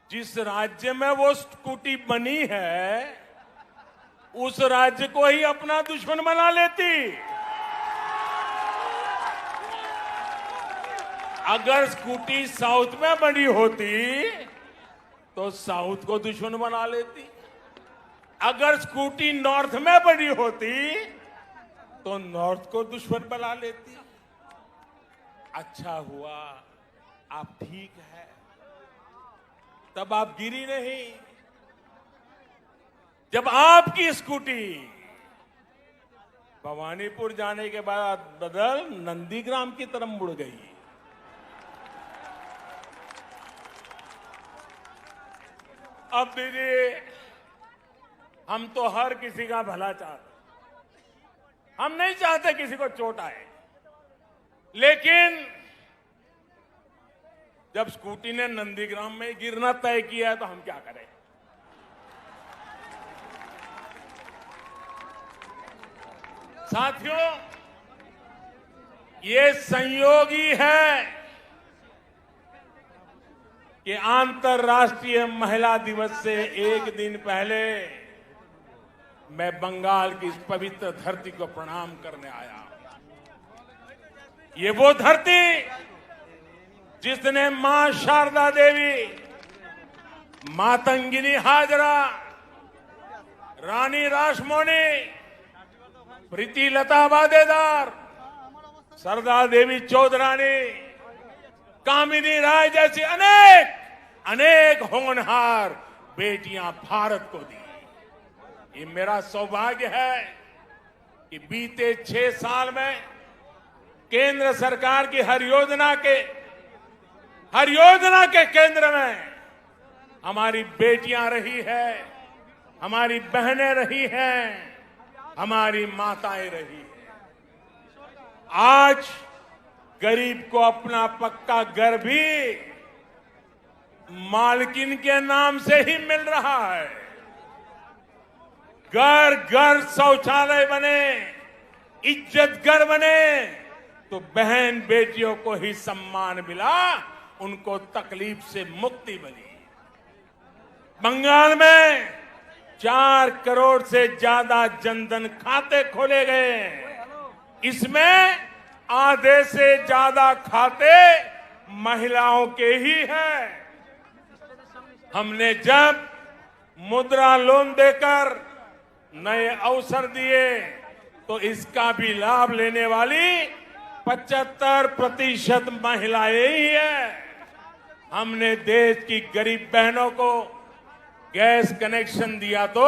जिस राज्य में वो स्कूटी बनी है उस राज्य को ही अपना दुश्मन बना लेती। अगर स्कूटी साउथ में बनी होती तो साउथ को दुश्मन बना लेती, अगर स्कूटी नॉर्थ में बनी होती तो नॉर्थ को दुश्मन बना लेती। अच्छा हुआ आप ठीक है, तब आप गिरी नहीं। जब आपकी स्कूटी भवानीपुर जाने के बाद बदल नंदीग्राम की तरफ मुड़ गई, अब दीजिए हम तो हर किसी का भला चाहते, हम नहीं चाहते किसी को चोट आए, लेकिन जब स्कूटी ने नंदीग्राम में गिरना तय किया है तो हम क्या करें। साथियों, ये संयोगी है कि अंतर्राष्ट्रीय महिला दिवस से एक दिन पहले मैं बंगाल की इस पवित्र धरती को प्रणाम करने आया। ये वो धरती जिसने मां शारदा देवी, मातंगिनी हाजरा, रानी रासमोनी, प्रीति लता वादेदार, सरदार देवी चौधरानी, कामिनी राय जैसी अनेक होनहार बेटियां भारत को दी। ये मेरा सौभाग्य है कि बीते 6 साल में केंद्र सरकार की हर योजना के केंद्र में हमारी बेटियां रही है, हमारी बहनें रही हैं, हमारी माताएं रही हैं। आज गरीब को अपना पक्का घर भी मालकिन के नाम से ही मिल रहा है। घर घर शौचालय बने, इज्जत घर बने तो बहन बेटियों को ही सम्मान मिला, उनको तकलीफ से मुक्ति मिली। बंगाल में 4 करोड़ से ज्यादा जनधन खाते खोले गए, इसमें आधे से ज्यादा खाते महिलाओं के ही हैं। हमने जब मुद्रा लोन देकर नए अवसर दिए तो इसका भी लाभ लेने वाली 75% महिलाएं ही हैं। हमने देश की गरीब बहनों को गैस कनेक्शन दिया तो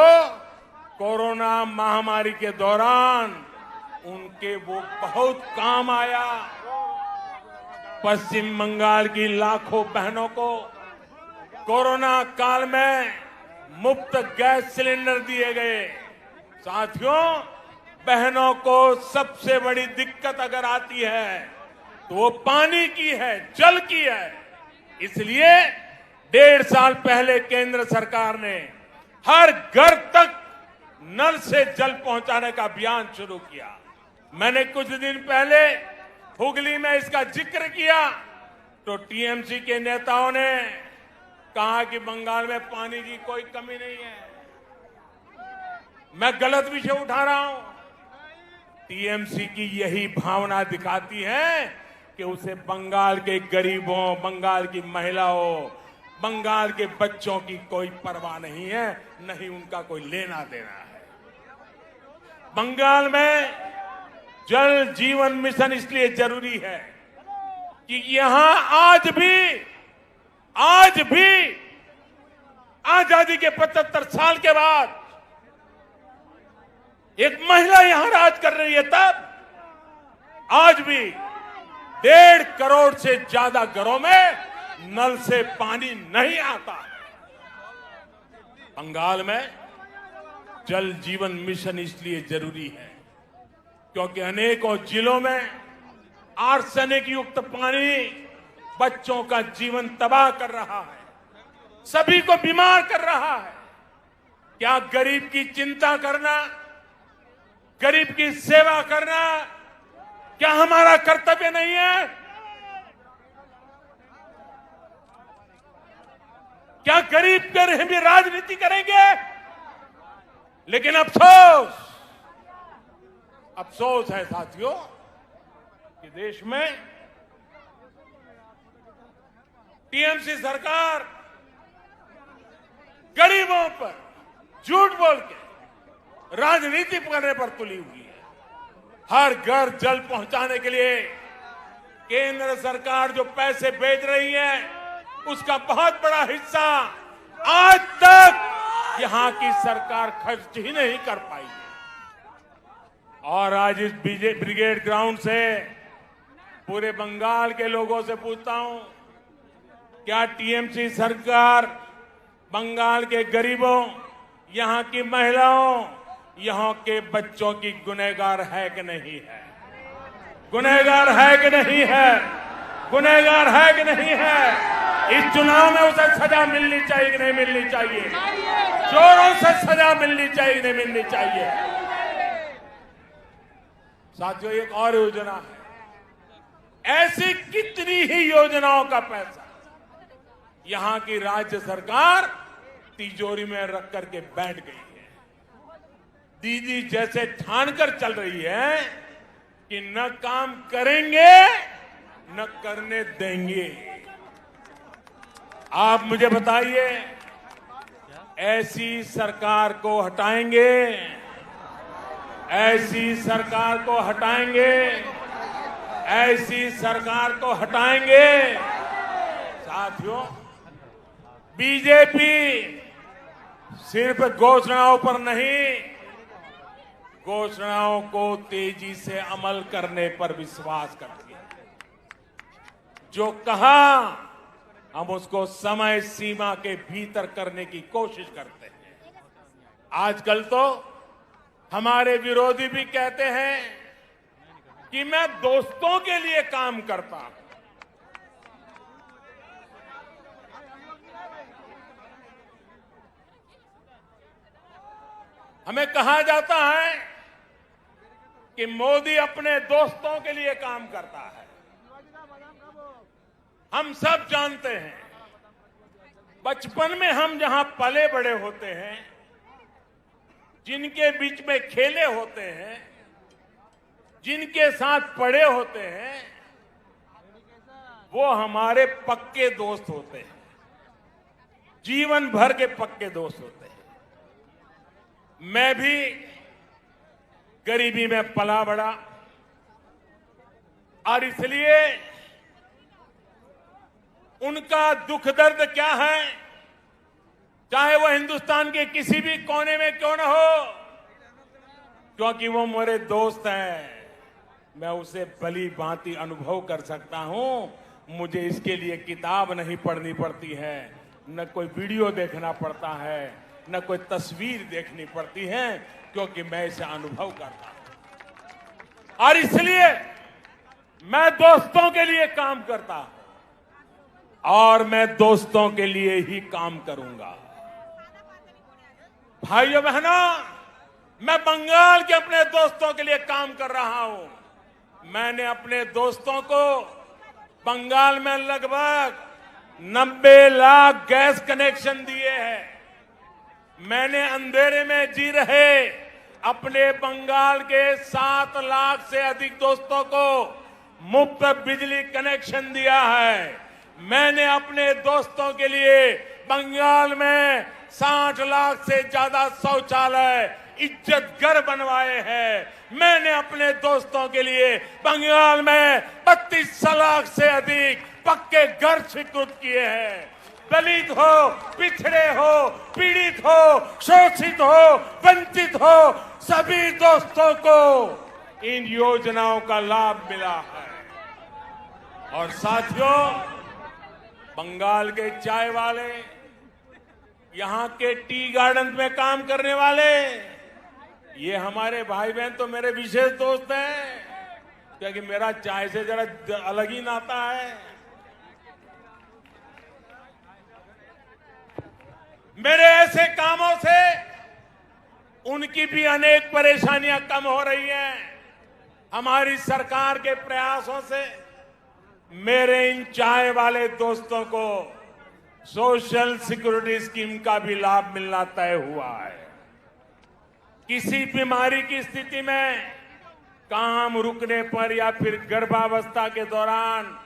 कोरोना महामारी के दौरान उनके वो बहुत काम आया। पश्चिम बंगाल की लाखों बहनों को कोरोना काल में मुफ्त गैस सिलेंडर दिए गए। साथियों, बहनों को सबसे बड़ी दिक्कत अगर आती है तो वो पानी की है, जल की है। इसलिए 1.5 साल पहले केंद्र सरकार ने हर घर तक नल से जल पहुंचाने का अभियान शुरू किया। मैंने कुछ दिन पहले हुगली में इसका जिक्र किया तो टीएमसी के नेताओं ने कहा कि बंगाल में पानी की कोई कमी नहीं है। मैं गलत विषय उठा रहा हूं। टीएमसी की यही भावना दिखाती है कि उसे बंगाल के गरीबों, बंगाल की महिलाओं, बंगाल के बच्चों की कोई परवाह नहीं है, नहीं उनका कोई लेना देना है। बंगाल में जल जीवन मिशन इसलिए जरूरी है कि यहां आज भी आजादी के 75 साल के बाद एक महिला यहां राज कर रही है, तब आज भी 1.5 करोड़ से ज्यादा घरों में नल से पानी नहीं आता। बंगाल में जल जीवन मिशन इसलिए जरूरी है क्योंकि अनेकों जिलों में आर्सेनिक युक्त पानी बच्चों का जीवन तबाह कर रहा है, सभी को बीमार कर रहा है। क्या गरीब की चिंता करना, गरीब की सेवा करना क्या हमारा कर्तव्य नहीं है? क्या गरीब कर भी राजनीति करेंगे? लेकिन अफसोस है साथियों कि देश में टीएमसी सरकार गरीबों पर झूठ बोल के राजनीति करने पर तुली हुई है। हर घर जल पहुंचाने के लिए केंद्र सरकार जो पैसे भेज रही है, उसका बहुत बड़ा हिस्सा आज तक यहां की सरकार खर्च ही नहीं कर पाई है। और आज इस ब्रिगेड ग्राउंड से पूरे बंगाल के लोगों से पूछता हूं, क्या टीएमसी सरकार बंगाल के गरीबों, यहां की महिलाओं, यहां के बच्चों की गुनहगार है कि नहीं है? गुनहगार है कि नहीं है? गुनहगार है कि नहीं है? इस चुनाव में उसे सजा मिलनी चाहिए कि नहीं मिलनी चाहिए? चोरों से सजा मिलनी चाहिए कि नहीं मिलनी चाहिए? साथियों, एक और योजना है। ऐसी कितनी ही योजनाओं का पैसा यहां की राज्य सरकार तिजोरी में रख करके बैठ गई है। दीदी जैसे ठान कर चल रही है कि न काम करेंगे न करने देंगे। आप मुझे बताइए, ऐसी सरकार को हटाएंगे? ऐसी सरकार को हटाएंगे? ऐसी सरकार को हटाएंगे? साथियों, बीजेपी सिर्फ घोषणाओं पर नहीं, घोषणाओं को तेजी से अमल करने पर विश्वास करती है। जो कहा हम उसको समय सीमा के भीतर करने की कोशिश करते हैं। आजकल तो हमारे विरोधी भी कहते हैं कि मैं दोस्तों के लिए काम करता हूं। हमें कहा जाता है कि मोदी अपने दोस्तों के लिए काम करता है। हम सब जानते हैं, बचपन में हम जहां पले बड़े होते हैं, जिनके बीच में खेले होते हैं, जिनके साथ पढ़े होते हैं, वो हमारे पक्के दोस्त होते हैं, जीवन भर के पक्के दोस्त होते हैं। मैं भी गरीबी में पला बड़ा और इसलिए उनका दुख दर्द क्या है, चाहे वो हिंदुस्तान के किसी भी कोने में क्यों न हो, क्योंकि वो मेरे दोस्त हैं, मैं उसे भली भांति अनुभव कर सकता हूं। मुझे इसके लिए किताब नहीं पढ़नी पड़ती है, न कोई वीडियो देखना पड़ता है, न कोई तस्वीर देखनी पड़ती है, क्योंकि मैं इसे अनुभव करता हूं। और इसलिए मैं दोस्तों के लिए काम करता हूं और मैं दोस्तों के लिए ही काम करूंगा। भाइयों बहनों, मैं बंगाल के अपने दोस्तों के लिए काम कर रहा हूं। मैंने अपने दोस्तों को बंगाल में लगभग 90 लाख गैस कनेक्शन दिए हैं। मैंने अंधेरे में जी रहे अपने बंगाल के 7 लाख से अधिक दोस्तों को मुफ्त बिजली कनेक्शन दिया है। मैंने अपने दोस्तों के लिए बंगाल में 60 लाख से ज्यादा शौचालय, इज्जत घर बनवाए हैं। मैंने अपने दोस्तों के लिए बंगाल में 32 लाख से अधिक पक्के घर स्वीकृत किए हैं। दलित हो, पिछड़े हो, पीड़ित हो, शोषित हो, वंचित हो, सभी दोस्तों को इन योजनाओं का लाभ मिला है। और साथियों, बंगाल के चाय वाले, यहां के टी गार्डन में काम करने वाले, ये हमारे भाई बहन तो मेरे विशेष दोस्त हैं, क्योंकि मेरा चाय से जरा अलग ही नाता है। मेरे ऐसे कामों से उनकी भी अनेक परेशानियां कम हो रही हैं। हमारी सरकार के प्रयासों से मेरे इन चाय वाले दोस्तों को सोशल सिक्योरिटी स्कीम का भी लाभ मिलना तय हुआ है। किसी बीमारी की स्थिति में काम रुकने पर या फिर गर्भावस्था के दौरान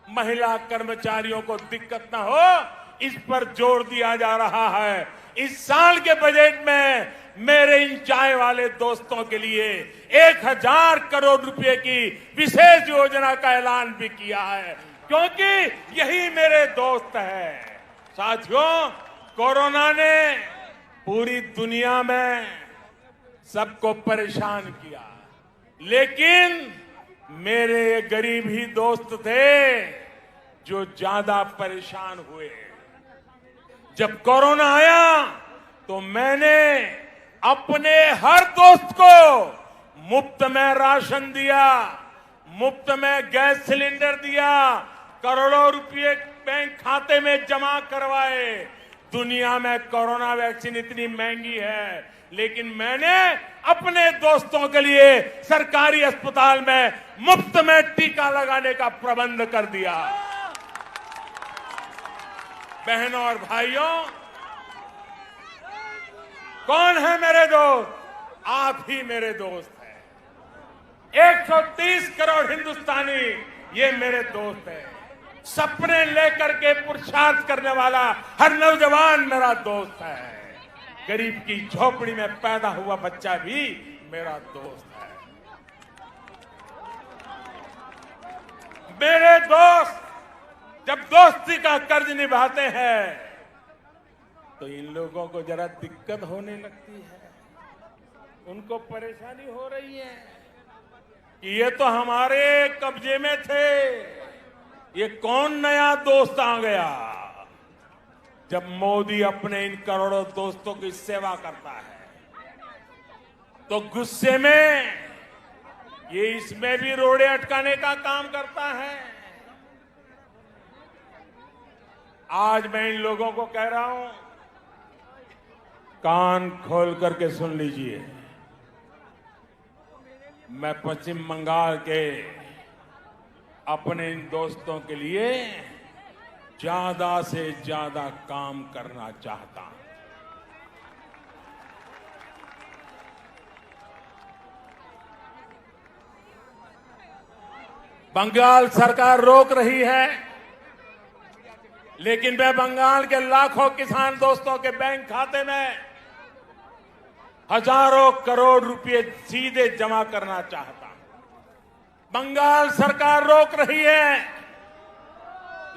महिला कर्मचारियों को दिक्कत न हो, इस पर जोर दिया जा रहा है। इस साल के बजट में मेरे इन चाय वाले दोस्तों के लिए 1000 करोड़ रुपए की विशेष योजना का ऐलान भी किया है, क्योंकि यही मेरे दोस्त हैं। साथियों, कोरोना ने पूरी दुनिया में सबको परेशान किया, लेकिन मेरे ये गरीब ही दोस्त थे जो ज्यादा परेशान हुए। जब कोरोना आया तो मैंने अपने हर दोस्त को मुफ्त में राशन दिया, मुफ्त में गैस सिलेंडर दिया, करोड़ों रुपए बैंक खाते में जमा करवाए। दुनिया में कोरोना वैक्सीन इतनी महंगी है, लेकिन मैंने अपने दोस्तों के लिए सरकारी अस्पताल में मुफ्त में टीका लगाने का प्रबंध कर दिया। बहनों और भाइयों, कौन है मेरे दोस्त? आप ही मेरे दोस्त हैं। 130 करोड़ हिंदुस्तानी ये मेरे दोस्त हैं। सपने लेकर के पुरुषार्थ करने वाला हर नौजवान मेरा दोस्त है। गरीब की झोपड़ी में पैदा हुआ बच्चा भी मेरा दोस्त है। मेरे दोस्त जब दोस्ती का कर्ज निभाते हैं तो इन लोगों को जरा दिक्कत होने लगती है। उनको परेशानी हो रही है कि ये तो हमारे कब्जे में थे, ये कौन नया दोस्त आ गया। जब मोदी अपने इन करोड़ों दोस्तों की सेवा करता है तो गुस्से में ये इसमें भी रोड़े अटकाने का काम करता है। आज मैं इन लोगों को कह रहा हूं, कान खोल करके सुन लीजिए। मैं पश्चिम बंगाल के अपने इन दोस्तों के लिए ज्यादा से ज्यादा काम करना चाहता हूं। बंगाल सरकार रोक रही है, लेकिन मैं बंगाल के लाखों किसान दोस्तों के बैंक खाते में हजारों करोड़ रुपए सीधे जमा करना चाहता हूं। बंगाल सरकार रोक रही है,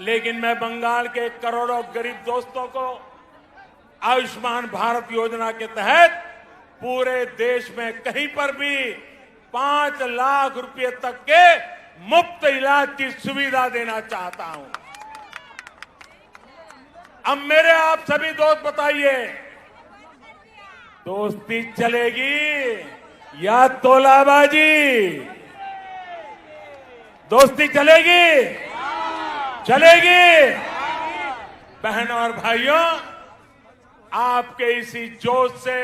लेकिन मैं बंगाल के करोड़ों गरीब दोस्तों को आयुष्मान भारत योजना के तहत पूरे देश में कहीं पर भी 5 लाख रुपए तक के मुफ्त इलाज की सुविधा देना चाहता हूं। अब मेरे आप सभी दोस्त बताइए, दोस्ती चलेगी या तोलाबाजी? दोस्ती चलेगी? चलेगी? बहनों और भाइयों, आपके इसी जोश से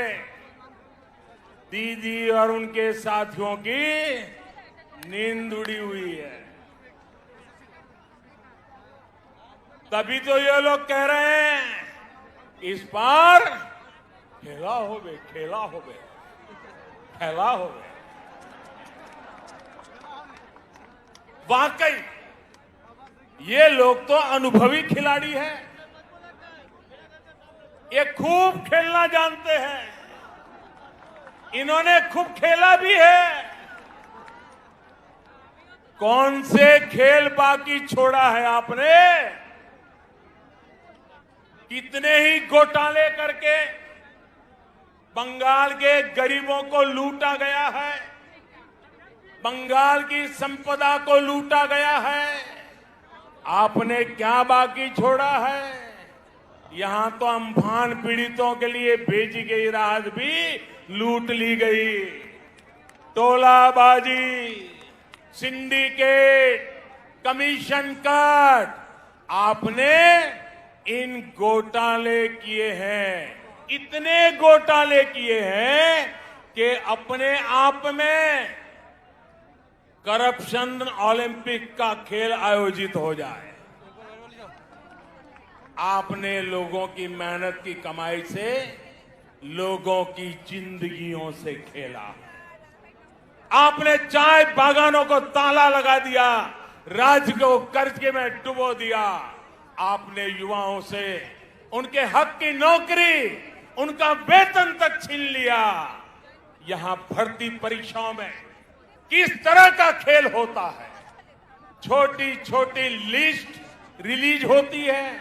दीदी और उनके साथियों की नींद उड़ी हुई है। तभी तो ये लोग कह रहे हैं इस बार खेला होवे, खेला होवे, खेला होवे। वाकई ये लोग तो अनुभवी खिलाड़ी हैं। ये खूब खेलना जानते हैं, इन्होंने खूब खेला भी है। कौन से खेल बाकी छोड़ा है आपने? कितने ही घोटाले करके बंगाल के गरीबों को लूटा गया है, बंगाल की संपदा को लूटा गया है। आपने क्या बाकी छोड़ा है? यहां तो अम्फान पीड़ितों के लिए भेजी गई राहत भी लूट ली गई। टोलाबाजी, सिंडिकेट, कमीशन कट, आपने इन घोटाले किए हैं, इतने घोटाले किए हैं कि अपने आप में करप्शन ओलंपिक का खेल आयोजित हो जाए। आपने लोगों की मेहनत की कमाई से लोगों की जिंदगियों से खेला। आपने चाय बागानों को ताला लगा दिया, राज्य को कर्ज में डुबो दिया। आपने युवाओं से उनके हक की नौकरी, उनका वेतन तक छीन लिया। यहां भर्ती परीक्षाओं में किस तरह का खेल होता है। छोटी छोटी लिस्ट रिलीज होती है,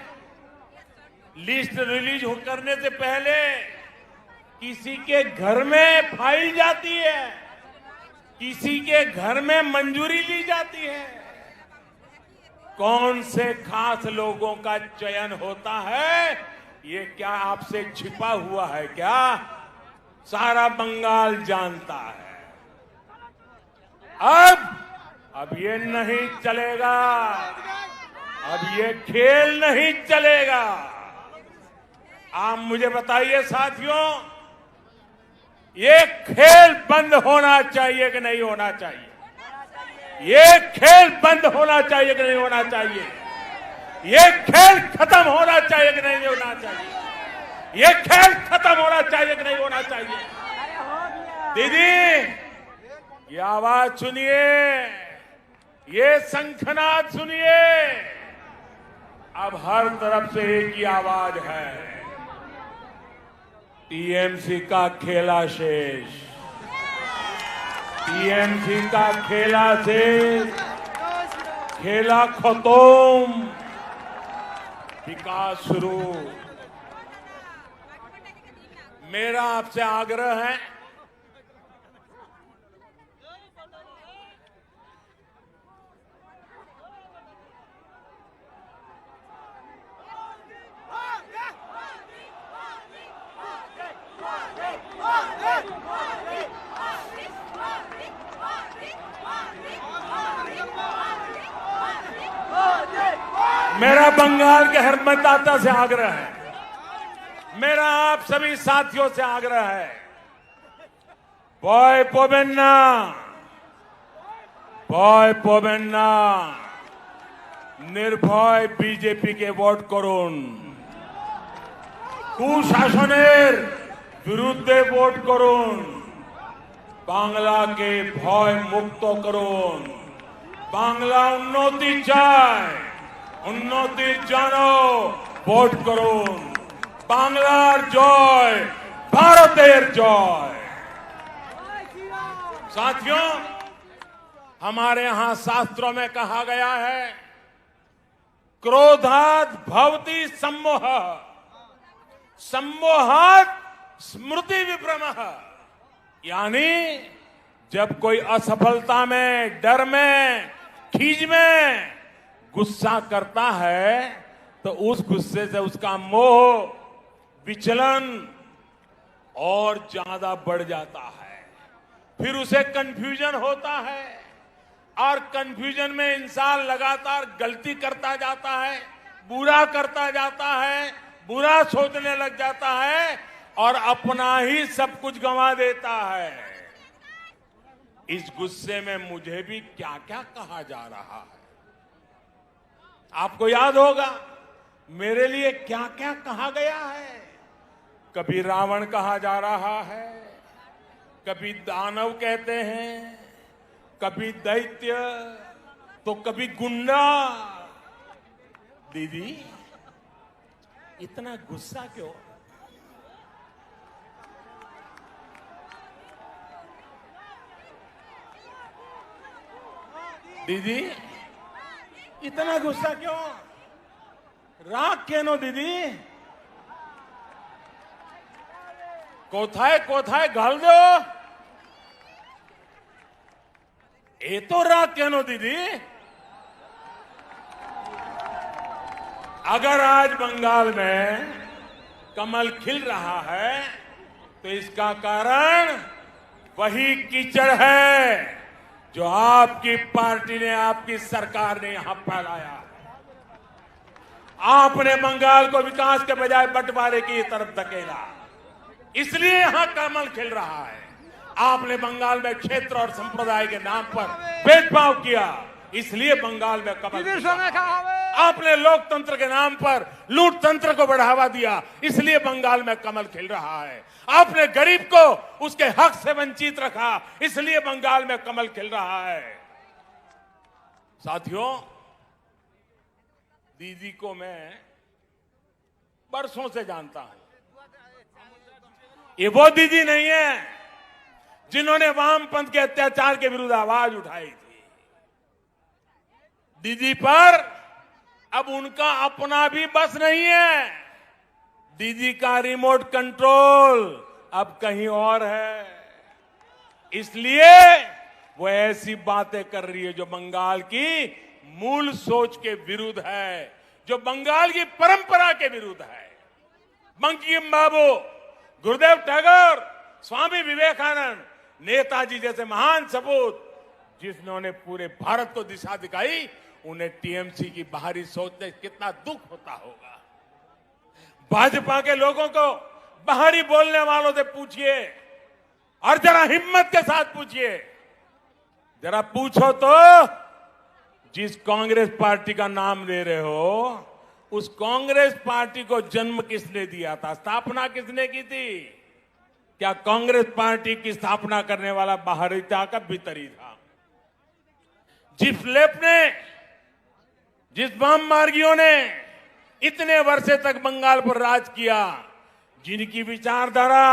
लिस्ट रिलीज करने से पहले किसी के घर में फाइल जाती है, किसी के घर में मंजूरी ली जाती है। कौन से खास लोगों का चयन होता है, ये क्या आपसे छिपा हुआ है क्या? सारा बंगाल जानता है। अब ये नहीं चलेगा, अब ये खेल नहीं चलेगा। आप मुझे बताइए साथियों, ये खेल बंद होना चाहिए कि नहीं होना चाहिए? ये खेल बंद होना चाहिए कि नहीं होना चाहिए? ये खेल खत्म होना चाहिए कि नहीं होना चाहिए? ये खेल खत्म होना चाहिए कि नहीं होना चाहिए? दीदी, ये आवाज सुनिए, ये शंखनाद सुनिए। अब हर तरफ से एक ही आवाज है, टीएमसी का खेला शेष, टीएमसी का खेला शेष, खेला खत्म, विकास शुरू। मेरा आपसे आग्रह है, मेरा बंगाल के हर मतदाता से आग्रह है, मेरा आप सभी साथियों से आग्रह है, भय पाবেন না, ভয় পাবেন না, निर्भय बीजेपी के वोट করুন, কুশাসনের বিরুদ্ধে ভোট করুন, বাংলাকে ভয় মুক্ত করুন। বাংলা উন্নতি চায়, উন্নতির জন্য ভোট করুন। বাংলার জয়, ভারতের জয়। साथियों, हमारे यहां शास्त्रों में कहा गया है, क्रोधात् भवति सम्मोह, सम्मोहात् स्मृति विभ्रमः। यानी जब कोई असफलता में, डर में, खीज में गुस्सा करता है तो उस गुस्से से उसका मोह, विचलन और ज्यादा बढ़ जाता है। फिर उसे कंफ्यूजन होता है और कंफ्यूजन में इंसान लगातार गलती करता जाता है, बुरा करता जाता है, बुरा सोचने लग जाता है और अपना ही सब कुछ गंवा देता है। इस गुस्से में मुझे भी क्या क्या कहा जा रहा है, आपको याद होगा मेरे लिए क्या क्या कहा गया है। कभी रावण कहा जा रहा है, कभी दानव कहते हैं, कभी दैत्य, तो कभी गुंडा। दीदी, इतना गुस्सा क्यों? दीदी, इतना गुस्सा क्यों? राग केनो दीदी? कोथाए कोथाए घाल दो, ये तो राग केनो दीदी? अगर आज बंगाल में कमल खिल रहा है तो इसका कारण वही कीचड़ है जो आपकी पार्टी ने, आपकी सरकार ने यहां फैलाया। आपने बंगाल को विकास के बजाय बंटवारे की तरफ धकेला, इसलिए यहां कमल खिल रहा है। आपने बंगाल में क्षेत्र और संप्रदाय के नाम पर भेदभाव किया, इसलिए बंगाल में कमल खिल रहा है। आपने लोकतंत्र के नाम पर लूट तंत्र को बढ़ावा दिया, इसलिए बंगाल में कमल खिल रहा है। आपने गरीब को उसके हक से वंचित रखा, इसलिए बंगाल में कमल खिल रहा है। साथियों, दीदी को मैं बरसों से जानता हूं। ये वो दीदी नहीं है जिन्होंने वामपंथ के अत्याचार के विरुद्ध आवाज उठाई थी। दीदी पर अब उनका अपना भी बस नहीं है। दीदी का रिमोट कंट्रोल अब कहीं और है, इसलिए वो ऐसी बातें कर रही है जो बंगाल की मूल सोच के विरुद्ध है, जो बंगाल की परंपरा के विरुद्ध है। बंकिम बाबू, गुरुदेव टैगोर, स्वामी विवेकानंद, नेताजी जैसे महान सपूत जिन्होंने पूरे भारत को दिशा दिखाई, उन्हें टीएमसी की बाहरी सोच से कितना दुख होता होगा। भाजपा के लोगों को बाहरी बोलने वालों से पूछिए और जरा हिम्मत के साथ पूछिए, जरा पूछो तो जिस कांग्रेस पार्टी का नाम ले रहे हो, उस कांग्रेस पार्टी को जन्म किसने दिया था, स्थापना किसने की थी? क्या कांग्रेस पार्टी की स्थापना करने वाला बाहरी था का भीतर ही था? जिस लेफ्ट ने, जिस वाम मार्गियों ने इतने वर्षे तक बंगाल पर राज किया, जिनकी विचारधारा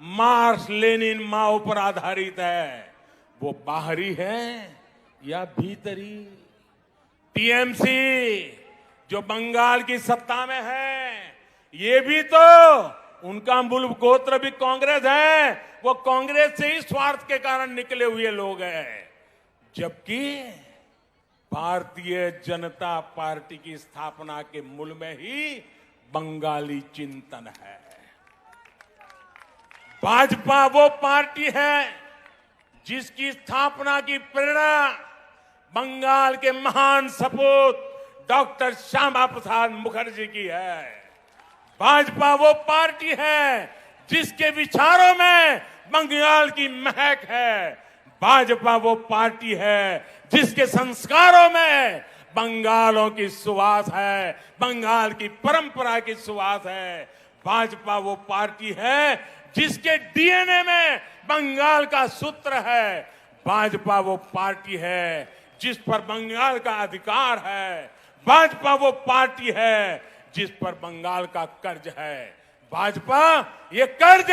मार्क्स लेनिन माओ पर आधारित है, वो बाहरी है या भीतरी? टीएमसी जो बंगाल की सत्ता में है, ये भी तो उनका मूल गोत्र भी कांग्रेस है, वो कांग्रेस से ही स्वार्थ के कारण निकले हुए लोग हैं। जबकि भारतीय जनता पार्टी की स्थापना के मूल में ही बंगाली चिंतन है। भाजपा वो पार्टी है जिसकी स्थापना की प्रेरणा बंगाल के महान सपूत डॉक्टर श्यामा प्रसाद मुखर्जी की है। भाजपा वो पार्टी है जिसके विचारों में बंगाल की महक है। भाजपा वो पार्टी है जिसके संस्कारों में बंगालों की सुवास है, बंगाल की परंपरा की सुवास है। भाजपा वो पार्टी है जिसके डीएनए में बंगाल का सूत्र है। भाजपा वो पार्टी है जिस पर बंगाल का अधिकार है। भाजपा वो पार्टी है जिस पर बंगाल का कर्ज है। भाजपा ये कर्ज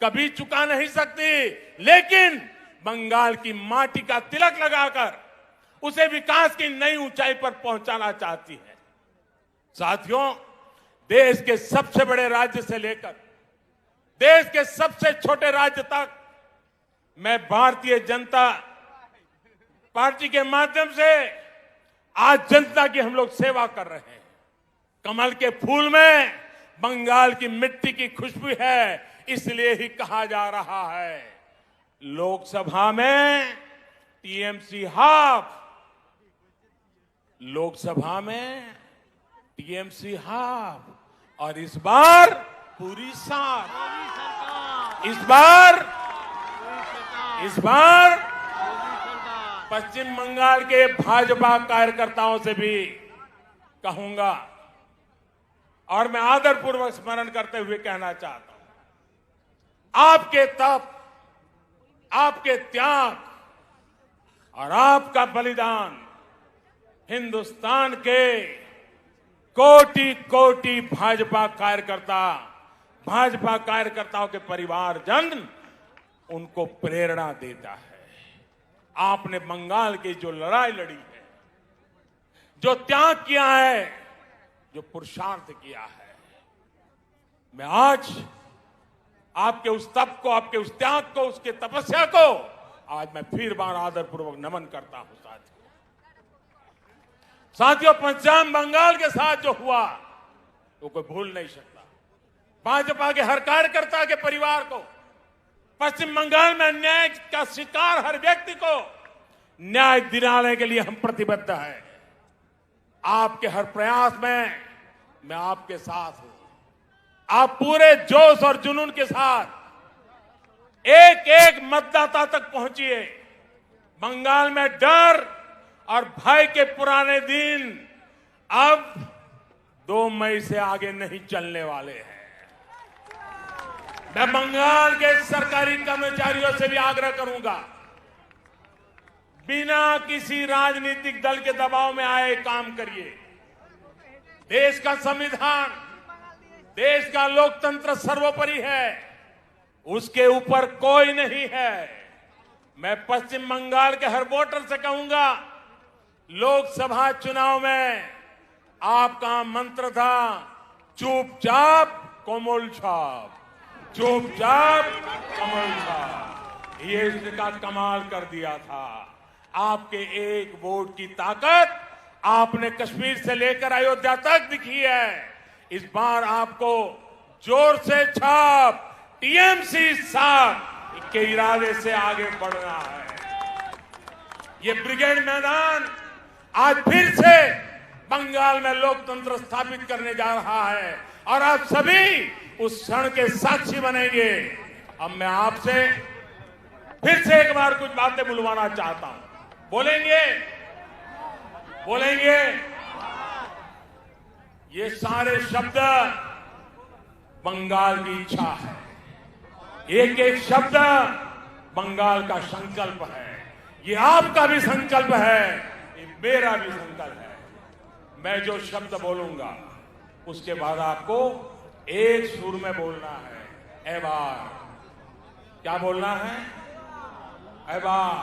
कभी चुका नहीं सकती, लेकिन बंगाल की माटी का तिलक लगाकर उसे विकास की नई ऊंचाई पर पहुंचाना चाहती है। साथियों, देश के सबसे बड़े राज्य से लेकर देश के सबसे छोटे राज्य तक मैं भारतीय जनता पार्टी के माध्यम से आज जनता की हम लोग सेवा कर रहे हैं। कमल के फूल में बंगाल की मिट्टी की खुशबू है, इसलिए ही कहा जा रहा है लोकसभा में टीएमसी हाफ, लोकसभा में टीएमसी हाफ, और इस बार पूरी साथ। इस बार पश्चिम बंगाल के भाजपा कार्यकर्ताओं से भी कहूंगा और मैं आदरपूर्वक स्मरण करते हुए कहना चाहता हूं, आपके तप, आपके त्याग और आपका बलिदान हिंदुस्तान के कोटि कोटि भाजपा कार्यकर्ताओं के परिवारजन उनको प्रेरणा देता है। आपने बंगाल की जो लड़ाई लड़ी है, जो त्याग किया है, जो पुरुषार्थ किया है, मैं आज आपके उस तप को, आपके उस त्याग को, उसके तपस्या को आज मैं फिर बार आदरपूर्वक नमन करता हूं। साथियों, पश्चिम बंगाल के साथ जो हुआ वो कोई भूल नहीं सकता। भाजपा के हर कार्यकर्ता के परिवार को, पश्चिम बंगाल में अन्याय का शिकार हर व्यक्ति को न्याय दिलाने के लिए हम प्रतिबद्ध हैं। आपके हर प्रयास में मैं आपके साथ हूं। आप पूरे जोश और जुनून के साथ एक एक मतदाता तक पहुंचिए। बंगाल में डर और भय के पुराने दिन अब 2 मई से आगे नहीं चलने वाले हैं। मैं बंगाल के सरकारी कर्मचारियों से भी आग्रह करूंगा, बिना किसी राजनीतिक दल के दबाव में आए काम करिए। देश का संविधान, देश का लोकतंत्र सर्वोपरि है, उसके ऊपर कोई नहीं है। मैं पश्चिम बंगाल के हर वोटर से कहूंगा, लोकसभा चुनाव में आपका मंत्र था चुपचाप कोमल छाप, चुपचाप कोमल छाप। ये इसका कमाल कर दिया था। आपके एक वोट की ताकत आपने कश्मीर से लेकर अयोध्या तक दिखी है। इस बार आपको जोर से छाप, टीएमसी साथ के इरादे से आगे बढ़ना है। ये ब्रिगेड मैदान आज फिर से बंगाल में लोकतंत्र स्थापित करने जा रहा है और आप सभी उस क्षण के साक्षी बनेंगे। अब मैं आपसे फिर से एक बार कुछ बातें बुलवाना चाहता हूं। बोलेंगे? बोलेंगे? ये सारे शब्द बंगाल की इच्छा है, एक एक शब्द बंगाल का संकल्प है। ये आपका भी संकल्प है, ये मेरा भी संकल्प है। मैं जो शब्द बोलूंगा उसके बाद आपको एक सुर में बोलना है। ए बार, क्या बोलना है? ए बार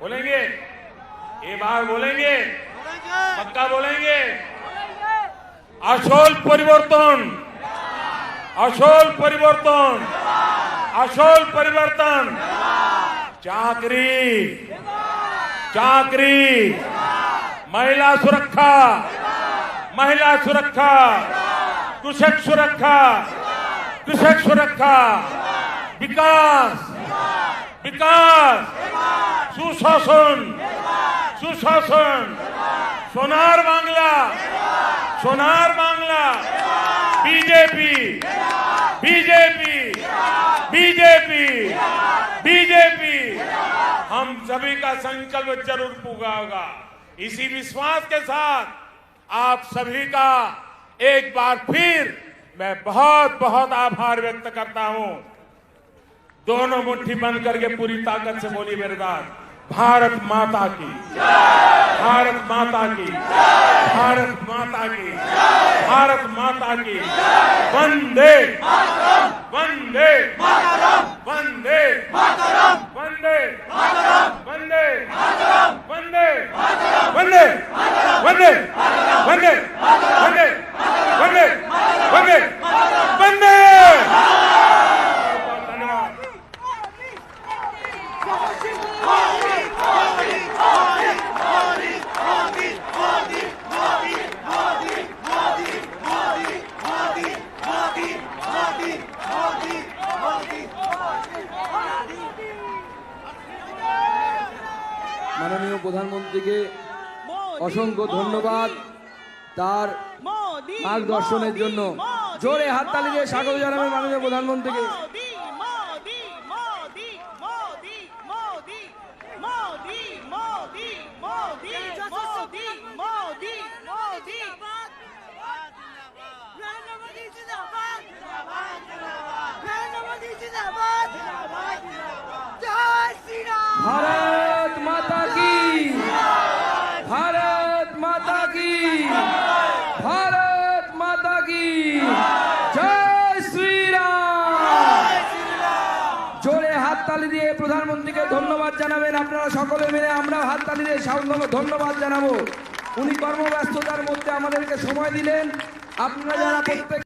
बोलेंगे? ए बार बोलेंगे? पक्का बोलेंगे? আসল পরিবর্তন, আসল পরিবর্তন, আসল পরিবর্তন। চাকরি, চাকরি, महिला सुरक्षा, महिला सुरक्षा, कृषक सुरक्षा, कृषक सुरक्षा, विकास, विकास, सुशासन, सुशासन, सोनार बांग्ला, सोनार बांग्ला, बीजेपी, बीजेपी, बीजेपी, बीजेपी। हम सभी का संकल्प जरूर पूरा होगा। इसी विश्वास के साथ आप सभी का एक बार फिर मैं बहुत बहुत आभार व्यक्त करता हूं। दोनों मुट्ठी बंद करके पूरी ताकत से बोलिए मेरे साथ, भारत माता की, भारत माता की, भारत माता की, भारत माता की। वंदे वंदे वंदे वंदे वंदे वंदे वंदे वंदे वंदे वंदे वंदे वंदे वंदे। धन्यवाद। মাননীয় প্রধানমন্ত্রীকে অসংখ্য ধন্যবাদ তার মার্গদর্শনের জন্য। জোরে হাততালি দিয়ে স্বাগত জানাবেন মাননীয় প্রধানমন্ত্রীকে। भारत माता की, भारत माता की, भारत माता की जय श्री राम। জোরে হাততালি দিয়ে প্রধানমন্ত্রীকে ধন্যবাদ জানাবেন। আপনারা সকলে মিলে আমরা হাততালি দিয়ে ধন্যবাদ জানাবো। উনি কর্মব্যস্ততার মধ্যে আমাদেরকে সময় দিলেন। আপনারা যারা প্রত্যেক